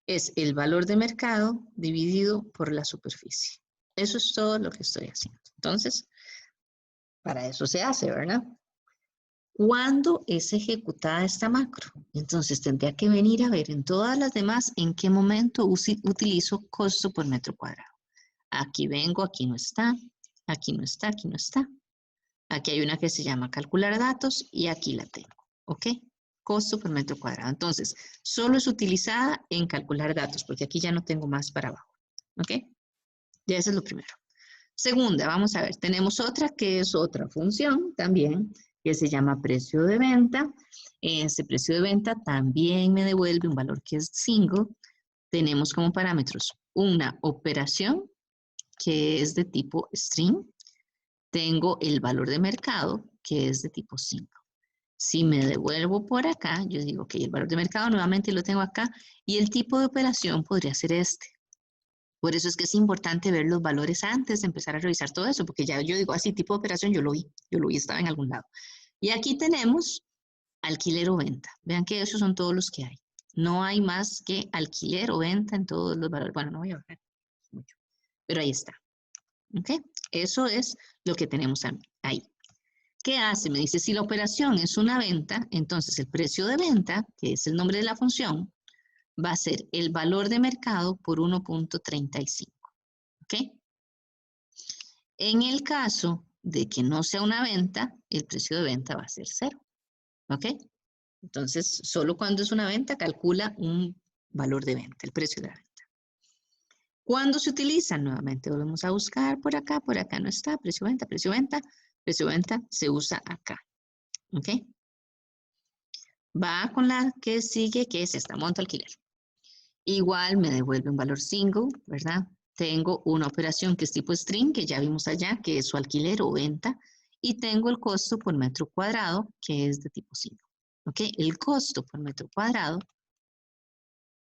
Es el valor de mercado dividido por la superficie. Eso es todo lo que estoy haciendo. Entonces, para eso se hace, ¿verdad? ¿Cuándo es ejecutada esta macro? Entonces tendría que venir a ver en todas las demás en qué momento utilizo costo por metro cuadrado. Aquí vengo, aquí no está, aquí no está, aquí no está. Aquí hay una que se llama calcular datos y aquí la tengo, ¿ok? Costo por metro cuadrado. Entonces, solo es utilizada en calcular datos porque aquí ya no tengo más para abajo, ¿ok? Ya eso es lo primero. Segunda, vamos a ver, tenemos otra que es otra función también, que se llama precio de venta. Ese precio de venta también me devuelve un valor que es single. Tenemos como parámetros una operación que es de tipo string. Tengo el valor de mercado que es de tipo single. Si me devuelvo por acá, yo digo que el valor de mercado nuevamente lo tengo acá y el tipo de operación podría ser este. Por eso es que es importante ver los valores antes de empezar a revisar todo eso, porque ya yo digo, así tipo de operación yo lo vi, estaba en algún lado. Y aquí tenemos alquiler o venta. Vean que esos son todos los que hay. No hay más que alquiler o venta en todos los valores. Bueno, no voy a bajar mucho, pero ahí está. ¿Ok? Eso es lo que tenemos ahí. ¿Qué hace? Me dice, si la operación es una venta, entonces el precio de venta, que es el nombre de la función, va a ser el valor de mercado por 1.35. ¿Ok? En el caso de que no sea una venta, el precio de venta va a ser 0. ¿Ok? Entonces, solo cuando es una venta calcula un valor de venta, el precio de la venta. ¿Cuándo se utiliza? Nuevamente volvemos a buscar por acá no está, precio venta, precio venta, precio venta se usa acá, ¿ok? Va con la que sigue, que es esta, monto alquiler. Igual me devuelve un valor single, ¿verdad? Tengo una operación que es tipo string, que ya vimos allá, que es su alquiler o venta, y tengo el costo por metro cuadrado, que es de tipo single, ¿ok? El costo por metro cuadrado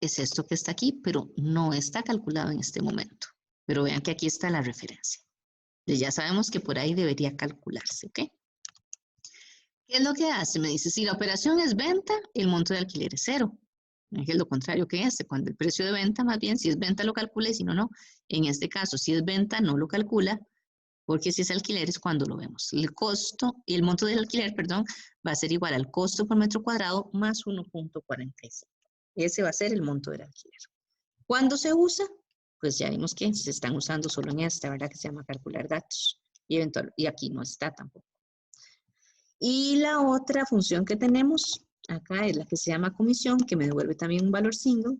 es esto que está aquí, pero no está calculado en este momento. Pero vean que aquí está la referencia. Entonces ya sabemos que por ahí debería calcularse, ¿ok? ¿Qué es lo que hace? Me dice, si la operación es venta, el monto de alquiler es 0. Es lo contrario que este, cuando el precio de venta, más bien, si es venta lo calcula y si no, no. En este caso, si es venta, no lo calcula, porque si es alquiler es cuando lo vemos. El costo y el monto del alquiler, perdón, va a ser igual al costo por metro cuadrado más 1.45. Ese va a ser el monto del alquiler. ¿Cuándo se usa? Pues ya vimos que se están usando solo en esta, ¿verdad? Que se llama calcular datos. Y aquí no está tampoco. Y la otra función que tenemos acá es la que se llama comisión, que me devuelve también un valor single.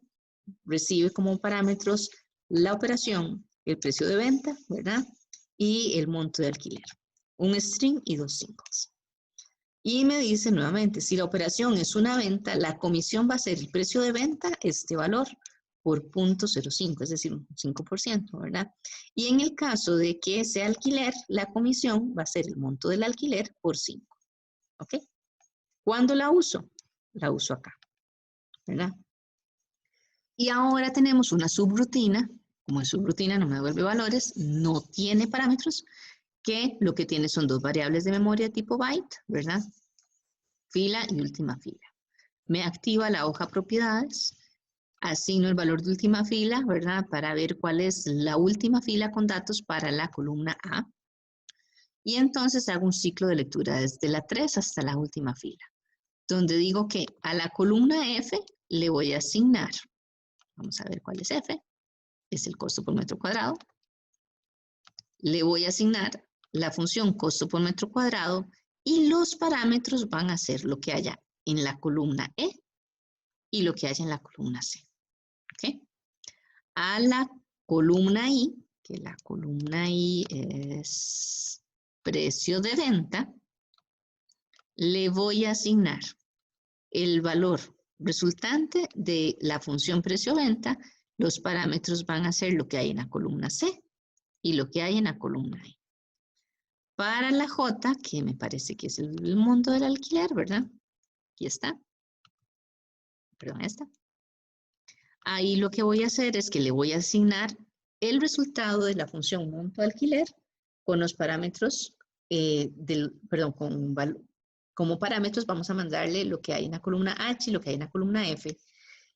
Recibe como parámetros la operación, el precio de venta, ¿verdad? Y el monto de alquiler. Un string y 2 singles. Y me dice nuevamente, si la operación es una venta, la comisión va a ser el precio de venta, este valor, por 0.05, es decir, un 5%, ¿verdad? Y en el caso de que sea alquiler, la comisión va a ser el monto del alquiler por 5. ¿Ok? ¿Cuándo la uso? La uso acá, ¿verdad? Y ahora tenemos una subrutina. Como es subrutina, no me devuelve valores, no tiene parámetros, que lo que tiene son dos variables de memoria tipo byte, ¿verdad? Fila y última fila. Me activa la hoja propiedades, asigno el valor de última fila, ¿verdad? Para ver cuál es la última fila con datos para la columna A. Y entonces hago un ciclo de lectura desde la 3 hasta la última fila, donde digo que a la columna F le voy a asignar, vamos a ver cuál es F, es el costo por metro cuadrado. Le voy a asignar la función costo por metro cuadrado y los parámetros van a ser lo que haya en la columna E y lo que haya en la columna C. ¿Ok? A la columna I, que la columna I es precio de venta, le voy a asignar el valor resultante de la función precio-venta. Los parámetros van a ser lo que hay en la columna C y lo que hay en la columna I. Para la J, que me parece que es el monto del alquiler, ¿verdad? Aquí está. Perdón, esta. Ahí lo que voy a hacer es que le voy a asignar el resultado de la función monto de alquiler con los parámetros como parámetros vamos a mandarle lo que hay en la columna H y lo que hay en la columna F.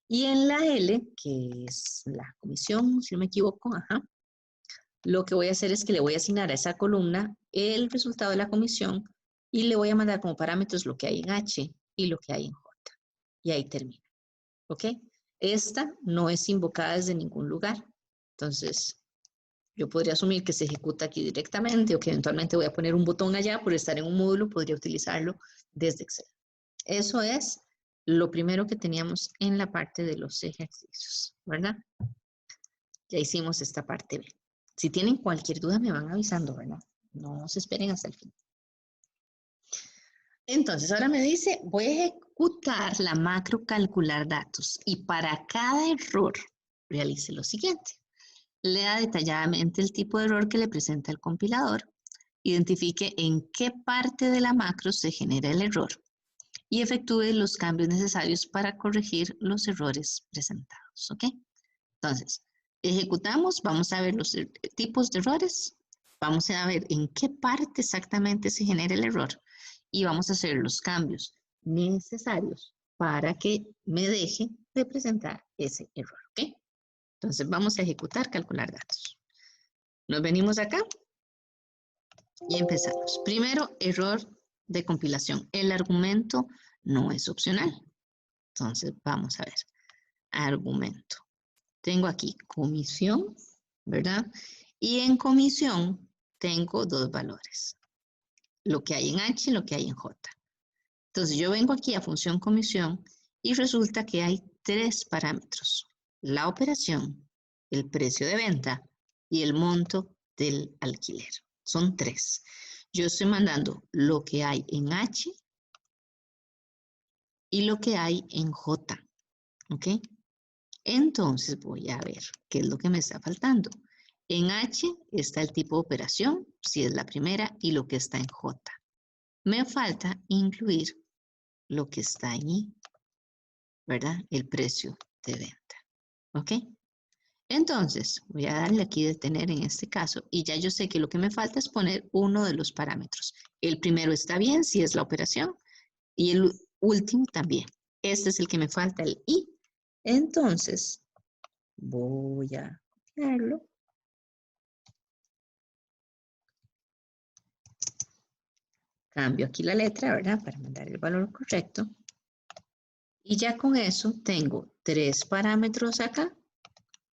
Y en la L, que es la comisión, si no me equivoco, lo que voy a hacer es que le voy a asignar a esa columna el resultado de la comisión y le voy a mandar como parámetros lo que hay en H y lo que hay en J. Y ahí termina. ¿Ok? Esta no es invocada desde ningún lugar. Entonces, yo podría asumir que se ejecuta aquí directamente o que eventualmente voy a poner un botón allá por estar en un módulo, podría utilizarlo desde Excel. Eso es lo primero que teníamos en la parte de los ejercicios, ¿verdad? Ya hicimos esta parte B. Si tienen cualquier duda me van avisando, ¿verdad? No se esperen hasta el fin. Entonces, ahora me dice, voy a ejecutar la macro calcular datos y para cada error realice lo siguiente. Lea detalladamente el tipo de error que le presenta el compilador, identifique en qué parte de la macro se genera el error y efectúe los cambios necesarios para corregir los errores presentados, ¿ok? Entonces, ejecutamos, vamos a ver los tipos de errores, vamos a ver en qué parte exactamente se genera el error y vamos a hacer los cambios necesarios para que me deje de presentar ese error, ¿ok? Entonces vamos a ejecutar calcular datos. Nos venimos acá y empezamos. Primero, error de compilación. El argumento no es opcional. Entonces vamos a ver. Argumento. Tengo aquí comisión, ¿verdad? Y en comisión tengo dos valores. Lo que hay en H y lo que hay en J. Entonces yo vengo aquí a función comisión y resulta que hay tres parámetros. La operación, el precio de venta y el monto del alquiler. Son 3. Yo estoy mandando lo que hay en H y lo que hay en J. ¿Ok? Entonces voy a ver qué es lo que me está faltando. En H está el tipo de operación, si es la primera, y lo que está en J. Me falta incluir lo que está ahí, ¿verdad? El precio de venta. ¿Ok? Entonces, voy a darle aquí detener en este caso y ya yo sé que lo que me falta es poner uno de los parámetros. El primero está bien, si es la operación, y el último también. Este es el que me falta, el I. Entonces, voy a copiarlo. Cambio aquí la letra, ¿verdad? Para mandar el valor correcto. Y ya con eso tengo 3 parámetros acá.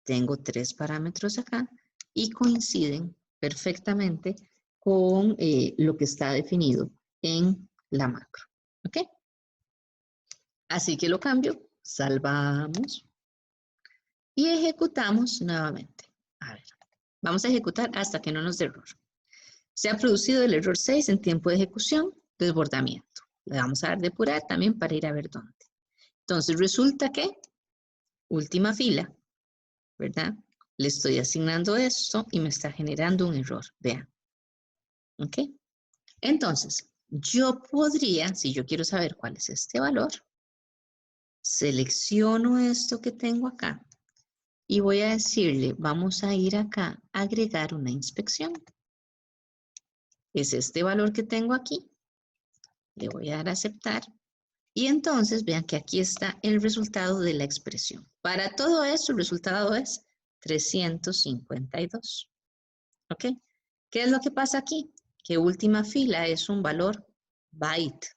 Tengo 3 parámetros acá y coinciden perfectamente con lo que está definido en la macro. ¿Ok? Así que lo cambio, salvamos y ejecutamos nuevamente. A ver, vamos a ejecutar hasta que no nos dé error. Se ha producido el error 6 en tiempo de ejecución, desbordamiento. Le vamos a dar depurar también para ir a ver dónde. Entonces resulta que última fila, ¿verdad? Le estoy asignando esto y me está generando un error. Vean. ¿Ok? Entonces, yo podría, si yo quiero saber cuál es este valor, selecciono esto que tengo acá y voy a decirle, vamos a ir acá, a agregar una inspección. Es este valor que tengo aquí. Le voy a dar a aceptar. Y entonces vean que aquí está el resultado de la expresión. Para todo esto el resultado es 352. ¿Ok? ¿Qué es lo que pasa aquí? Que última fila es un valor byte.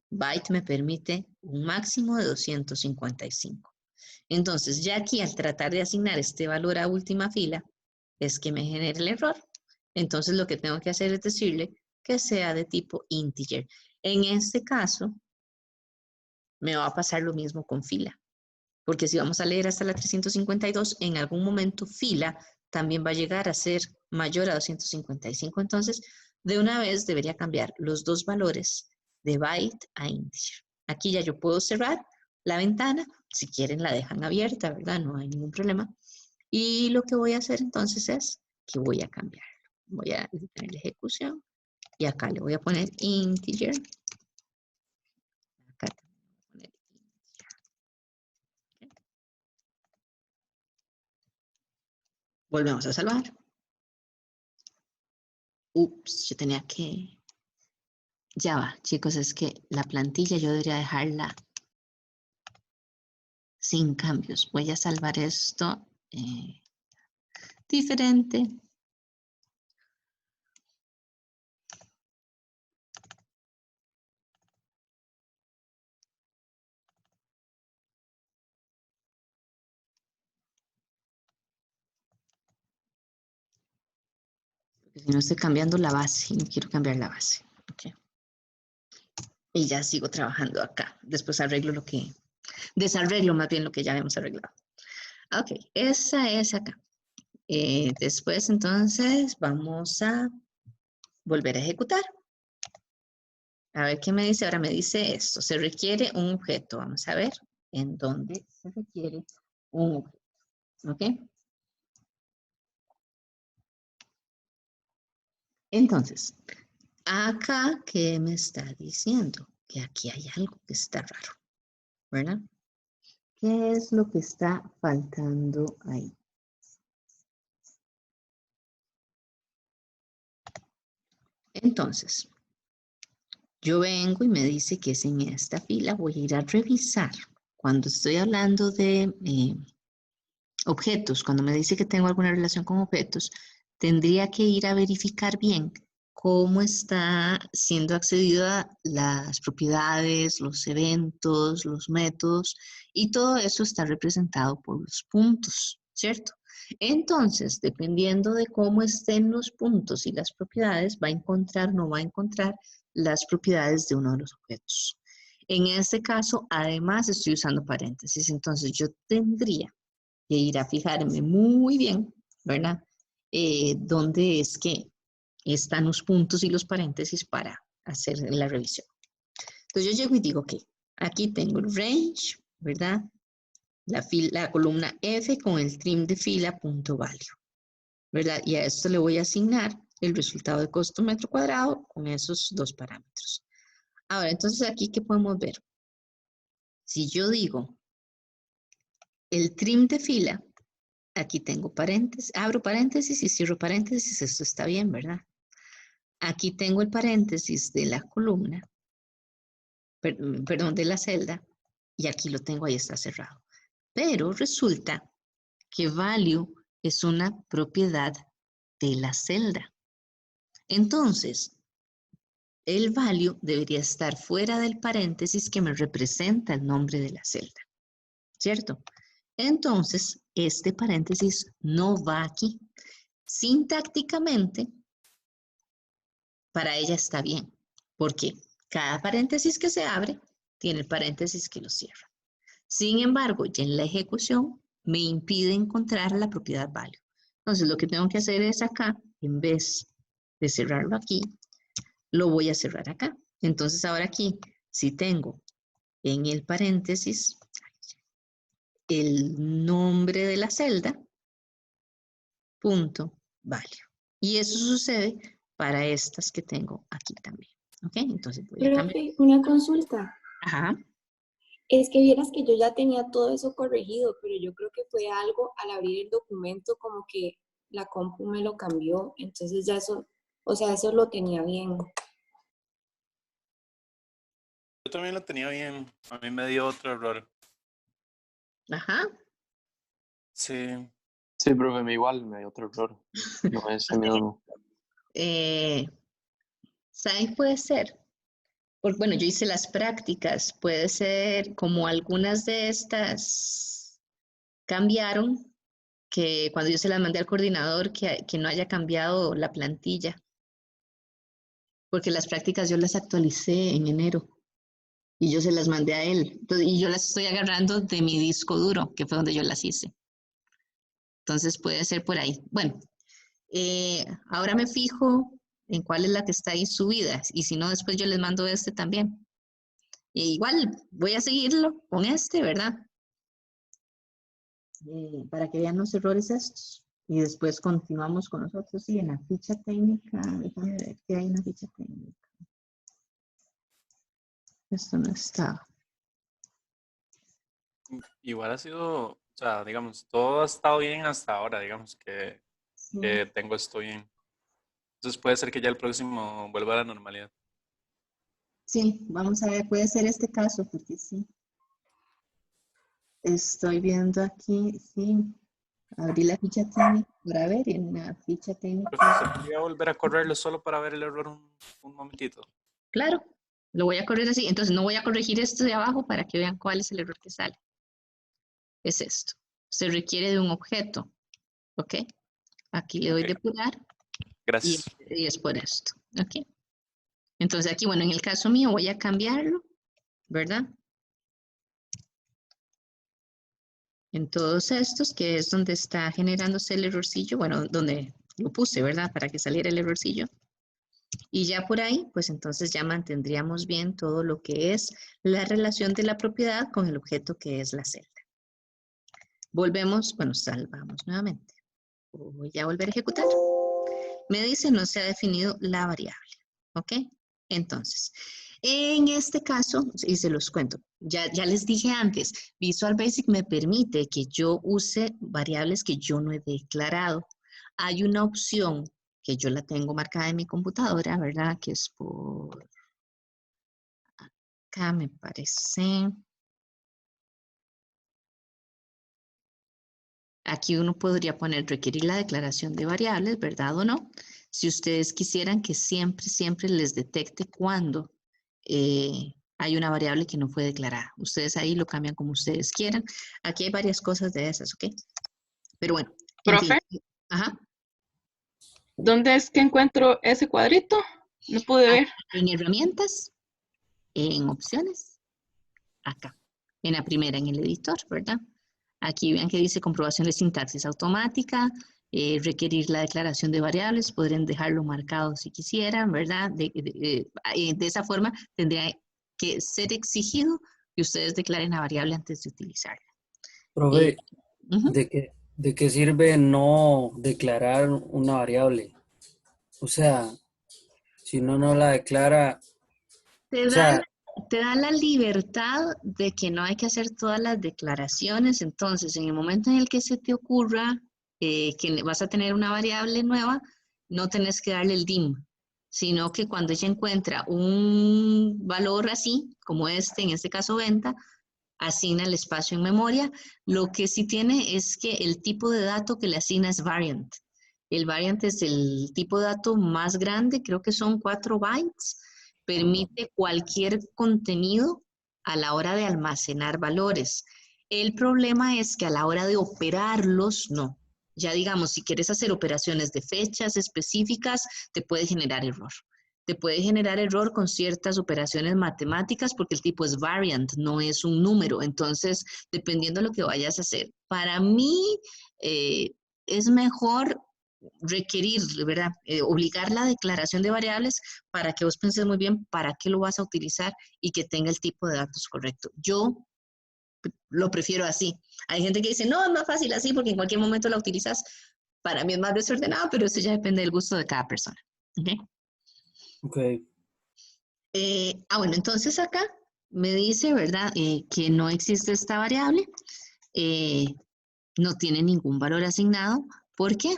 Byte me permite un máximo de 255. Entonces ya aquí al tratar de asignar este valor a última fila es que me genera el error. Entonces lo que tengo que hacer es decirle que sea de tipo integer. En este caso me va a pasar lo mismo con fila. Porque si vamos a leer hasta la 352, en algún momento fila también va a llegar a ser mayor a 255. Entonces, de una vez debería cambiar los dos valores de byte a integer. Aquí ya yo puedo cerrar la ventana. Si quieren la dejan abierta, ¿verdad? No hay ningún problema. Y lo que voy a hacer entonces es que voy a cambiar. Voy a detener la ejecución y acá le voy a poner integer. Acá también voy a poner integer. Volvemos a salvar. Ups, yo tenía que... Ya va, chicos, es que la plantilla yo debería dejarla sin cambios. Voy a salvar esto diferente. Porque si no estoy cambiando la base y no quiero cambiar la base. Okay. Y ya sigo trabajando acá. Después arreglo lo que... Desarreglo más bien lo que ya habíamos arreglado. Ok, esa es acá. Después entonces vamos a volver a ejecutar. A ver qué me dice. Ahora me dice esto. Se requiere un objeto. Vamos a ver en dónde se requiere un objeto. ¿Ok? Entonces, acá, ¿qué me está diciendo? Que aquí hay algo que está raro, ¿verdad? ¿Qué es lo que está faltando ahí? Entonces, yo vengo y me dice que es en esta fila. Voy a ir a revisar. Cuando estoy hablando de objetos, cuando me dice que tengo alguna relación con objetos, tendría que ir a verificar bien cómo está siendo accedido a las propiedades, los eventos, los métodos, y todo eso está representado por los puntos, ¿cierto? Entonces, dependiendo de cómo estén los puntos y las propiedades, va a encontrar o no va a encontrar las propiedades de uno de los objetos. En este caso, además, estoy usando paréntesis, entonces yo tendría que ir a fijarme muy bien, ¿verdad? Dónde es que están los puntos y los paréntesis para hacer la revisión. Entonces yo llego y digo, ok, aquí tengo el range, ¿verdad? La columna F con el trim de fila punto value, ¿verdad? Y a esto le voy a asignar el resultado de costo metro cuadrado con esos dos parámetros. Ahora, entonces aquí, ¿qué podemos ver? Si yo digo el trim de fila, aquí tengo paréntesis, abro paréntesis y cierro paréntesis, esto está bien, ¿verdad? Aquí tengo el paréntesis de la columna, perdón, de la celda, y aquí lo tengo, ahí está cerrado. Pero resulta que value es una propiedad de la celda. Entonces, el value debería estar fuera del paréntesis que me representa el nombre de la celda, ¿cierto? Entonces, este paréntesis no va aquí. Sintácticamente, para ella está bien, porque cada paréntesis que se abre tiene el paréntesis que lo cierra. Sin embargo, ya en la ejecución me impide encontrar la propiedad value. Entonces, lo que tengo que hacer es acá, en vez de cerrarlo aquí, lo voy a cerrar acá. Entonces, ahora aquí, si tengo en el paréntesis el nombre de la celda, punto value. Y eso sucede para estas que tengo aquí también. ¿Ok? Entonces voy a cambiar. Profe, una consulta. Ajá. Es que vieras que yo ya tenía todo eso corregido, pero yo creo que fue algo al abrir el documento como que la compu me lo cambió, entonces ya eso, o sea, eso lo tenía bien. Yo también lo tenía bien. A mí me dio otro error. Ajá. Sí. Sí, profe, me igual me dio otro error. No es el mismo. ¿Saben? Puede ser. Porque, bueno, yo hice las prácticas. Puede ser como algunas de estas cambiaron, que cuando yo se las mandé al coordinador, que no haya cambiado la plantilla. Porque las prácticas yo las actualicé en enero y yo se las mandé a él. Entonces, y yo las estoy agarrando de mi disco duro, que fue donde yo las hice. Entonces puede ser por ahí. Bueno, ahora me fijo en cuál es la que está ahí subida. Y si no, después yo les mando este también. Igual voy a seguirlo con este, ¿verdad? Para que vean los errores estos. Y después continuamos con nosotros. Sí, en la ficha técnica. Déjame ver qué hay en la ficha técnica. Esto no está. Igual ha sido, o sea, digamos, todo ha estado bien hasta ahora, digamos que Sí. tengo esto bien. Entonces puede ser que ya el próximo vuelva a la normalidad. Sí, vamos a ver, puede ser este caso, porque sí. Estoy viendo aquí, sí. Abrí la ficha técnica para ver, y en la ficha técnica. Profe, ¿podría volver a correrlo solo para ver el error un momentito? Claro, lo voy a correr así. Entonces no voy a corregir esto de abajo para que vean cuál es el error que sale. Es esto. Se requiere de un objeto. ¿Ok? Aquí le doy Ok. depurar Gracias. y es por esto. ¿Ok? Entonces aquí, bueno, en el caso mío voy a cambiarlo, ¿verdad? En todos estos, que es donde está generándose el errorcillo, bueno, donde lo puse, ¿verdad? Para que saliera el errorcillo. Y ya por ahí, pues entonces ya mantendríamos bien todo lo que es la relación de la propiedad con el objeto que es la celda. Volvemos, bueno, salvamos nuevamente. Voy a volver a ejecutar. Me dice no se ha definido la variable. ¿Ok? Entonces, en este caso, y se los cuento, ya les dije antes, Visual Basic me permite que yo use variables que yo no he declarado. Hay una opción que yo la tengo marcada en mi computadora, ¿verdad? Que es por acá, me parece. Aquí uno podría poner requerir la declaración de variables, ¿verdad o no? Si ustedes quisieran que siempre les detecte cuando hay una variable que no fue declarada. Ustedes ahí lo cambian como ustedes quieran. Aquí hay varias cosas de esas, ¿ok? Pero bueno, en fin. Profe, Ajá. ¿dónde es que encuentro ese cuadrito? No pude ver. En herramientas, en opciones, acá. En la primera, en el editor, ¿verdad? Aquí vean que dice comprobación de sintaxis automática, requerir la declaración de variables, podrían dejarlo marcado si quisieran, ¿verdad? De esa forma tendría que ser exigido que ustedes declaren la variable antes de utilizarla. Profe, Ujú. ¿de qué sirve no declarar una variable? O sea, si uno no la declara, Te o da, sea, te da la libertad de que no hay que hacer todas las declaraciones. Entonces, en el momento en el que se te ocurra que vas a tener una variable nueva, no tenés que darle el dim, sino que cuando ella encuentra un valor así, como en este caso venta, asigna el espacio en memoria. Lo que sí tiene es que el tipo de dato que le asigna es variant. El variant es el tipo de dato más grande, creo que son 4 bytes. Permite cualquier contenido a la hora de almacenar valores. El problema es que a la hora de operarlos, no. Ya digamos, si quieres hacer operaciones de fechas específicas, te puede generar error. Te puede generar error con ciertas operaciones matemáticas porque el tipo es variant, no es un número. Entonces, dependiendo de lo que vayas a hacer, para mí es mejor requerir, ¿verdad? Obligar la declaración de variables para que vos penses muy bien para qué lo vas a utilizar y que tenga el tipo de datos correcto. Yo lo prefiero así. Hay gente que dice, no, es más fácil así porque en cualquier momento la utilizas. Para mí es más desordenado, pero eso ya depende del gusto de cada persona. ¿Okay? ok. Bueno, entonces acá me dice, ¿verdad? Que no existe esta variable, no tiene ningún valor asignado. ¿Por qué?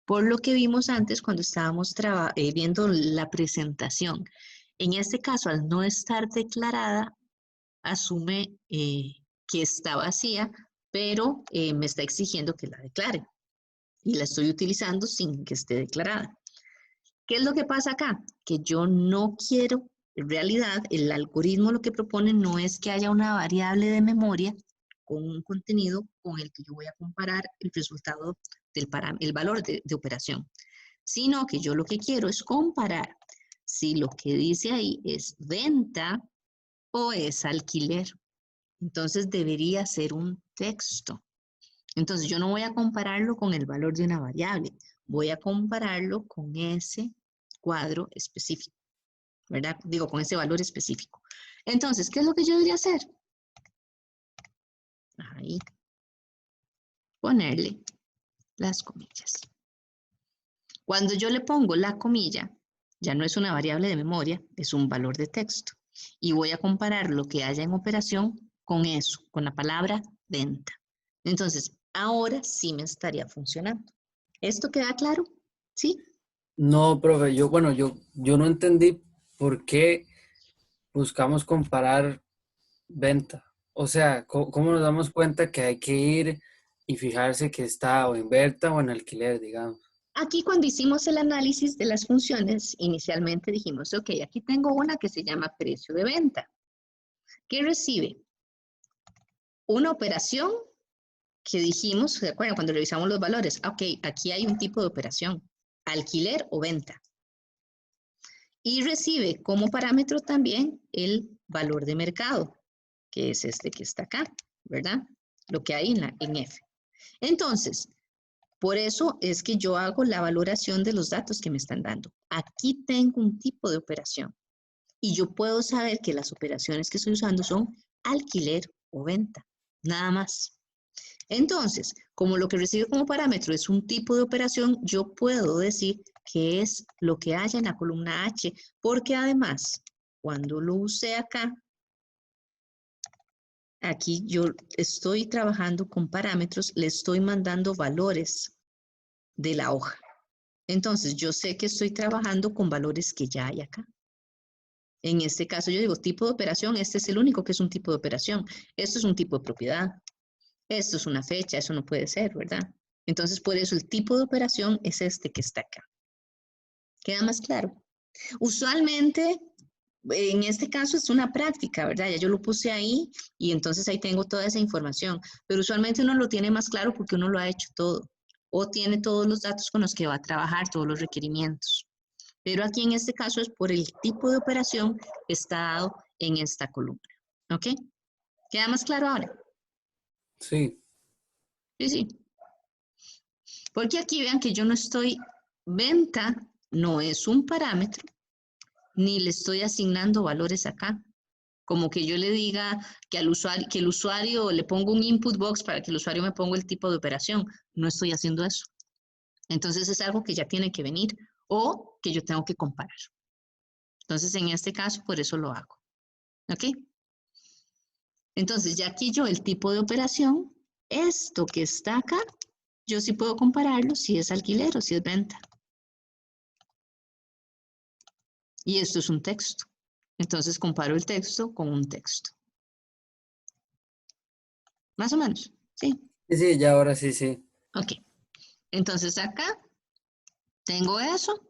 Por lo que vimos antes cuando estábamos viendo la presentación. En este caso, al no estar declarada, asume que está vacía, pero me está exigiendo que la declare. Y la estoy utilizando sin que esté declarada. ¿Qué es lo que pasa acá? Que yo no quiero, en realidad, el algoritmo lo que propone no es que haya una variable de memoria con un contenido con el que yo voy a comparar el resultado el valor de operación, sino que yo lo que quiero es comparar si lo que dice ahí es venta o es alquiler. Entonces debería ser un texto. Entonces yo no voy a compararlo con el valor de una variable, voy a compararlo con ese cuadro específico, ¿verdad? Digo, con ese valor específico. Entonces, ¿qué es lo que yo debería hacer? Ahí, ponerle las comillas. Cuando yo le pongo la comilla, ya no es una variable de memoria, es un valor de texto. Y voy a comparar lo que haya en operación con eso, con la palabra venta. Entonces, ahora sí me estaría funcionando. ¿Esto queda claro? ¿Sí? No, profe, yo no entendí por qué buscamos comparar venta. O sea, ¿cómo nos damos cuenta que hay que ir y fijarse que está o en venta o en alquiler, digamos? Aquí cuando hicimos el análisis de las funciones, inicialmente dijimos, ok, aquí tengo una que se llama precio de venta, que recibe una operación que dijimos, ¿se acuerdan? Cuando revisamos los valores, ok, aquí hay un tipo de operación, alquiler o venta. Y recibe como parámetro también el valor de mercado, que es este que está acá, ¿verdad? Lo que hay en F. Entonces, por eso es que yo hago la valoración de los datos que me están dando. Aquí tengo un tipo de operación y yo puedo saber que las operaciones que estoy usando son alquiler o venta, nada más. Entonces, como lo que recibe como parámetro es un tipo de operación, yo puedo decir qué es lo que haya en la columna H, porque además, cuando lo use acá, aquí yo estoy trabajando con parámetros, le estoy mandando valores de la hoja. Entonces, yo sé que estoy trabajando con valores que ya hay acá. En este caso, yo digo tipo de operación, este es el único que es un tipo de operación. Esto es un tipo de propiedad. Esto es una fecha, eso no puede ser, ¿verdad? Entonces, por eso el tipo de operación es este que está acá. ¿Queda más claro? Usualmente, en este caso es una práctica, ¿verdad? Ya yo lo puse ahí y entonces ahí tengo toda esa información. Pero usualmente uno lo tiene más claro porque uno lo ha hecho todo. O tiene todos los datos con los que va a trabajar, todos los requerimientos. Pero aquí en este caso es por el tipo de operación que está dado en esta columna. ¿Ok? ¿Queda más claro ahora? Sí. Sí, sí. Porque aquí vean que yo no estoy, venta no es un parámetro, ni le estoy asignando valores acá. Como que yo le diga que al usuario, que el usuario le pongo un input box para que el usuario me ponga el tipo de operación. No estoy haciendo eso. Entonces es algo que ya tiene que venir o que yo tengo que comparar. Entonces en este caso, por eso lo hago. ¿Ok? Entonces ya aquí yo el tipo de operación, esto que está acá, yo sí puedo compararlo si es alquiler o si es venta. Y esto es un texto. Entonces comparo el texto con un texto. Más o menos, ¿sí? Sí, sí, ya ahora sí, sí. Ok. Entonces acá tengo eso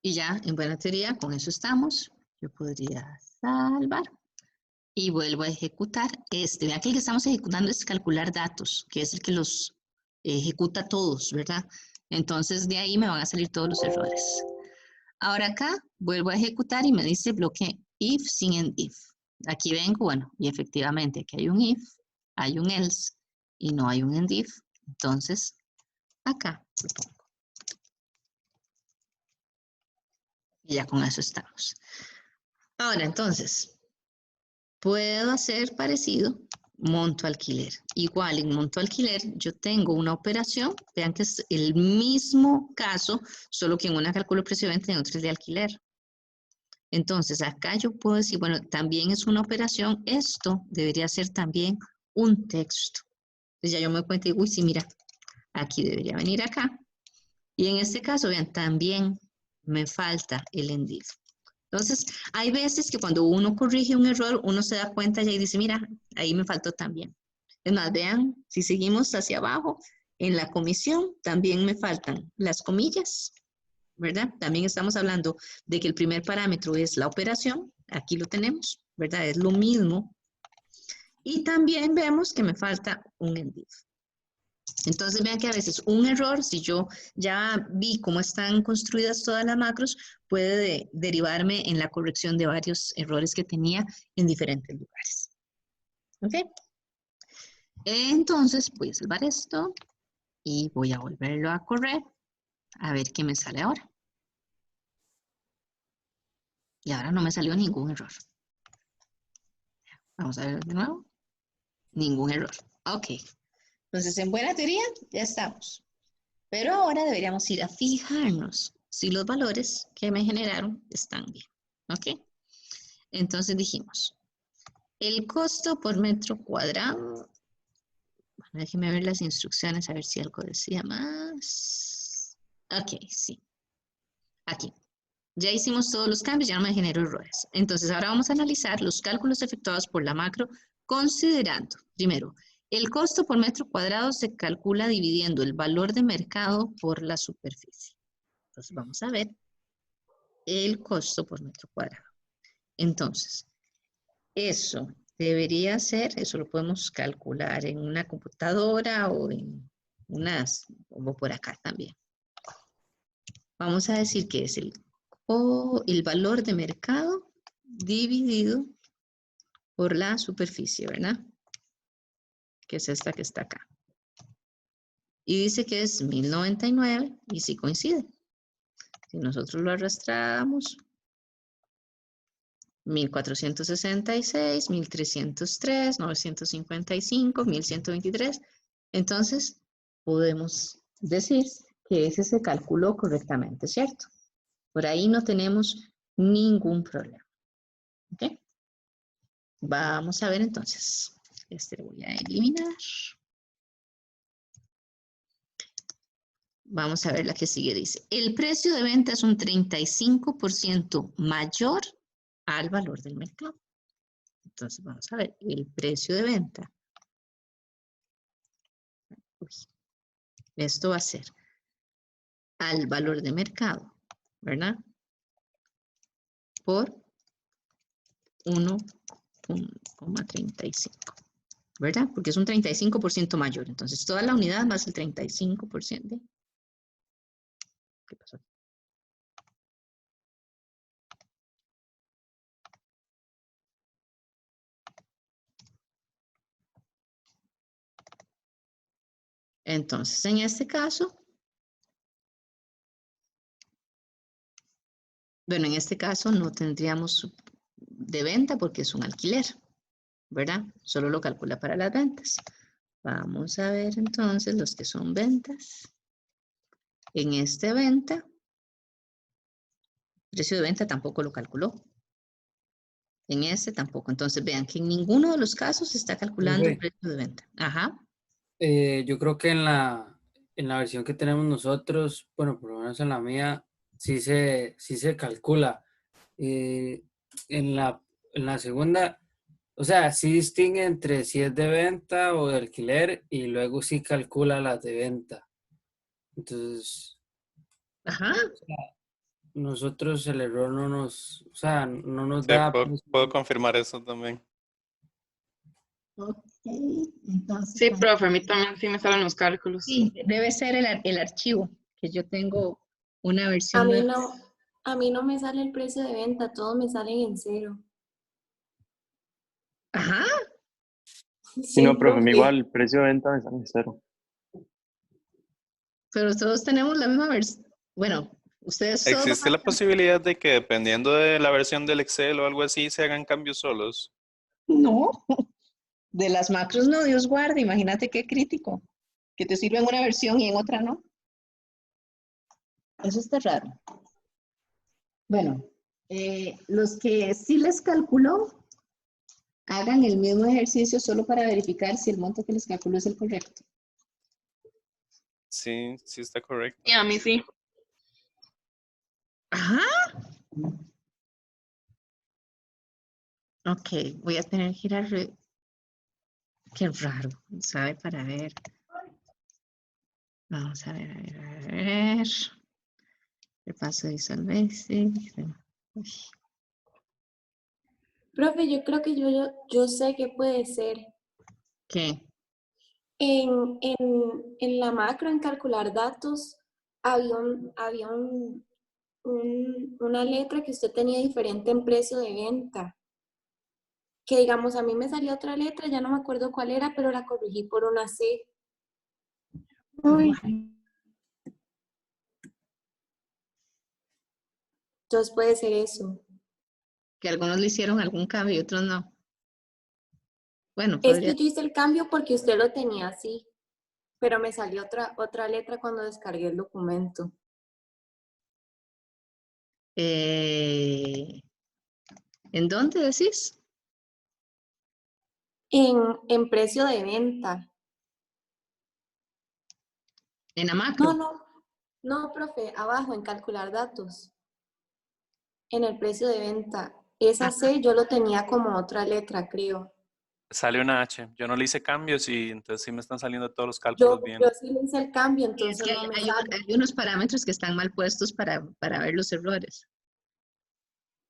y ya en buena teoría con eso estamos. Yo podría salvar y vuelvo a ejecutar este. Vean que el que estamos ejecutando es calcular datos, que es el que los ejecuta todos, ¿verdad? Entonces de ahí me van a salir todos los errores. Ahora acá vuelvo a ejecutar y me dice bloque if sin end if. Aquí vengo, bueno, y efectivamente aquí hay un if, hay un else y no hay un end if. Entonces acá lo pongo. Y ya con eso estamos. Ahora entonces, puedo hacer parecido monto alquiler. Igual en monto alquiler yo tengo una operación, vean que es el mismo caso, solo que en una calculo precio de venta y en otra es de alquiler. Entonces, acá yo puedo decir, bueno, también es una operación, esto debería ser también un texto. Entonces ya yo me doy cuenta y digo, uy, sí, mira, aquí debería venir acá. Y en este caso, vean, también me falta el end if. Entonces, hay veces que cuando uno corrige un error, uno se da cuenta ya y dice, mira, ahí me faltó también. Es más, vean, si seguimos hacia abajo, en la comisión también me faltan las comillas, ¿verdad? También estamos hablando de que el primer parámetro es la operación, aquí lo tenemos, ¿verdad? Es lo mismo. Y también vemos que me falta un end if. Entonces vean que a veces un error, si yo ya vi cómo están construidas todas las macros, puede derivarme en la corrección de varios errores que tenía en diferentes lugares. ¿Ok? Entonces voy a salvar esto y voy a volverlo a correr a ver qué me sale ahora. Y ahora no me salió ningún error. Vamos a ver de nuevo. Ningún error. Ok. Entonces, en buena teoría, ya estamos. Pero ahora deberíamos ir a fijarnos si los valores que me generaron están bien. ¿Ok? Entonces dijimos, el costo por metro cuadrado. Bueno, déjenme ver las instrucciones a ver si algo decía más. Ok, sí. Aquí. Ya hicimos todos los cambios, ya no me generó errores. Entonces, ahora vamos a analizar los cálculos efectuados por la macro considerando, primero, el costo por metro cuadrado se calcula dividiendo el valor de mercado por la superficie. Entonces, vamos a ver el costo por metro cuadrado. Entonces, eso debería ser, eso lo podemos calcular en una computadora o en unas, o por acá también. Vamos a decir que es el valor de mercado dividido por la superficie, ¿verdad? Que es esta que está acá. Y dice que es 1099 y sí coincide. Si nosotros lo arrastramos, 1466, 1303, 955, 1123. Entonces, podemos decir que ese se calculó correctamente, ¿cierto? Por ahí no tenemos ningún problema. ¿Ok? Vamos a ver entonces. Este lo voy a eliminar. Vamos a ver la que sigue. Dice, el precio de venta es un 35% mayor al valor del mercado. Entonces, vamos a ver, el precio de venta. Uy, esto va a ser al valor de mercado, ¿verdad? Por 1,35, ¿verdad? Porque es un 35% mayor. Entonces, toda la unidad más el 35%. ¿Qué pasó? Entonces, en este caso, bueno, en este caso no tendríamos de venta porque es un alquiler, ¿verdad? Solo lo calcula para las ventas. Vamos a ver entonces los que son ventas. En este venta, precio de venta tampoco lo calculó. En este tampoco. Entonces vean que en ninguno de los casos se está calculando el Profe, precio de venta. Ajá. yo creo que en la versión que tenemos nosotros, bueno, por lo menos en la mía, sí se calcula. Eh, en la segunda, o sea, sí distingue entre si es de venta o de alquiler y luego sí calcula las de venta. Entonces, Ajá. nosotros el error no nos, o sea, no nos Sí, da, puedo confirmar eso también. Ok. Entonces, Sí, profe, a mí también sí me salen los cálculos. sí, debe ser el archivo, que yo tengo una A versión mí nueva. no, a mí no me sale el precio de venta, todos me salen en cero. Ajá. Sí, Sí, no, profe, a mí profe. igual el precio de venta me sale en cero. Pero todos tenemos la misma versión. Bueno, ustedes todos van ¿Existe la a... posibilidad de que dependiendo de la versión del Excel o algo así se hagan cambios solos? No, de las macros no, Dios guarde, imagínate qué crítico, que te sirve en una versión y en otra no. Eso está raro. Bueno, los que sí les calculó, hagan el mismo ejercicio solo para verificar si el monto que les calculó es el correcto. Sí, sí está correcto. Sí, a mí sí. Ajá. Ok, voy a tener que ir a... Qué raro, ¿sabe? Para ver. Vamos a ver, a ver, a ver. Repaso de solvencia. Uy, Profe, yo creo que yo sé que puede ser. ¿qué? En la macro, en calcular datos, había una letra que usted tenía diferente en precio de venta. Que digamos, a mí me salió otra letra, ya no me acuerdo cuál era, pero la corregí por una C. Uy, Entonces puede ser eso. Que algunos le hicieron algún cambio y otros no. Bueno, Es podría... que yo hice el cambio porque usted lo tenía así, pero me salió otra letra cuando descargué el documento. ¿En dónde decís? En precio de venta. En la No, macro. no, profe, abajo en calcular datos. En el precio de venta. Esa Ah, C yo lo tenía como otra letra, creo. Sale una H. Yo no le hice cambios y entonces sí me están saliendo todos los Yo, cálculos bien. yo sí le hice el cambio, sí, es entonces que no me sale. hay unos parámetros que están mal puestos para ver los errores.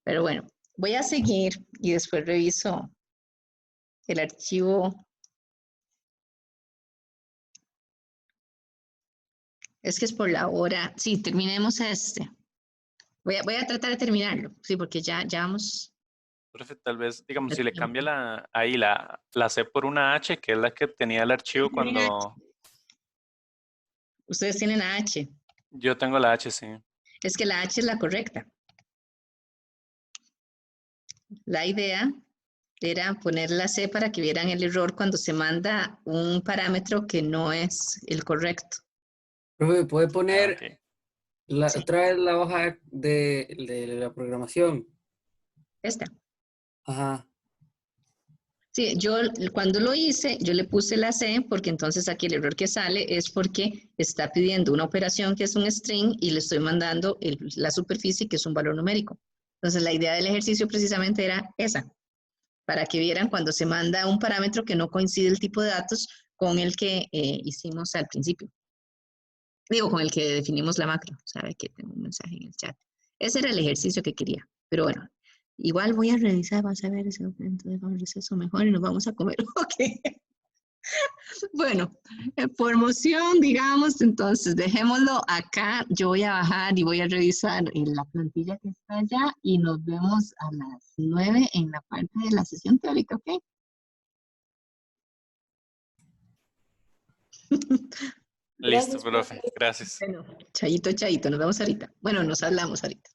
Pero bueno, voy a seguir y después reviso el archivo. Es que es por la hora. Sí, terminemos este. Voy a tratar de terminarlo. Sí, porque ya vamos Profe, tal vez, digamos, a si le tiempo. cambia la C por una H, que es la que tenía el archivo Tienen H. cuando Ustedes tienen la H. yo tengo la H, sí. Es que la H es la correcta. La idea era poner la C para que vieran el error cuando se manda un parámetro que no es el correcto. profe, puede Ah, poner ok. Sí, otra vez la hoja de la programación. esta. Ajá. Sí, yo cuando lo hice, yo le puse la C porque entonces aquí el error que sale es porque está pidiendo una operación que es un string y le estoy mandando la superficie que es un valor numérico. Entonces la idea del ejercicio precisamente era esa, para que vieran cuando se manda un parámetro que no coincide el tipo de datos con el que hicimos al principio. Digo, con el que definimos la macro. Sabe que tengo un mensaje en el chat. Ese era el ejercicio que quería. Pero bueno, igual voy a revisar, vamos a ver ese documento de receso mejor y nos vamos a comer. Ok. Bueno, por moción, digamos, entonces dejémoslo acá. Yo voy a bajar y voy a revisar en la plantilla que está allá y nos vemos a las 9 en la parte de la sesión teórica, ¿ok? Listo, Gracias, profe. Gracias. Bueno, chaito, chaito, nos vemos ahorita. Bueno, nos hablamos ahorita.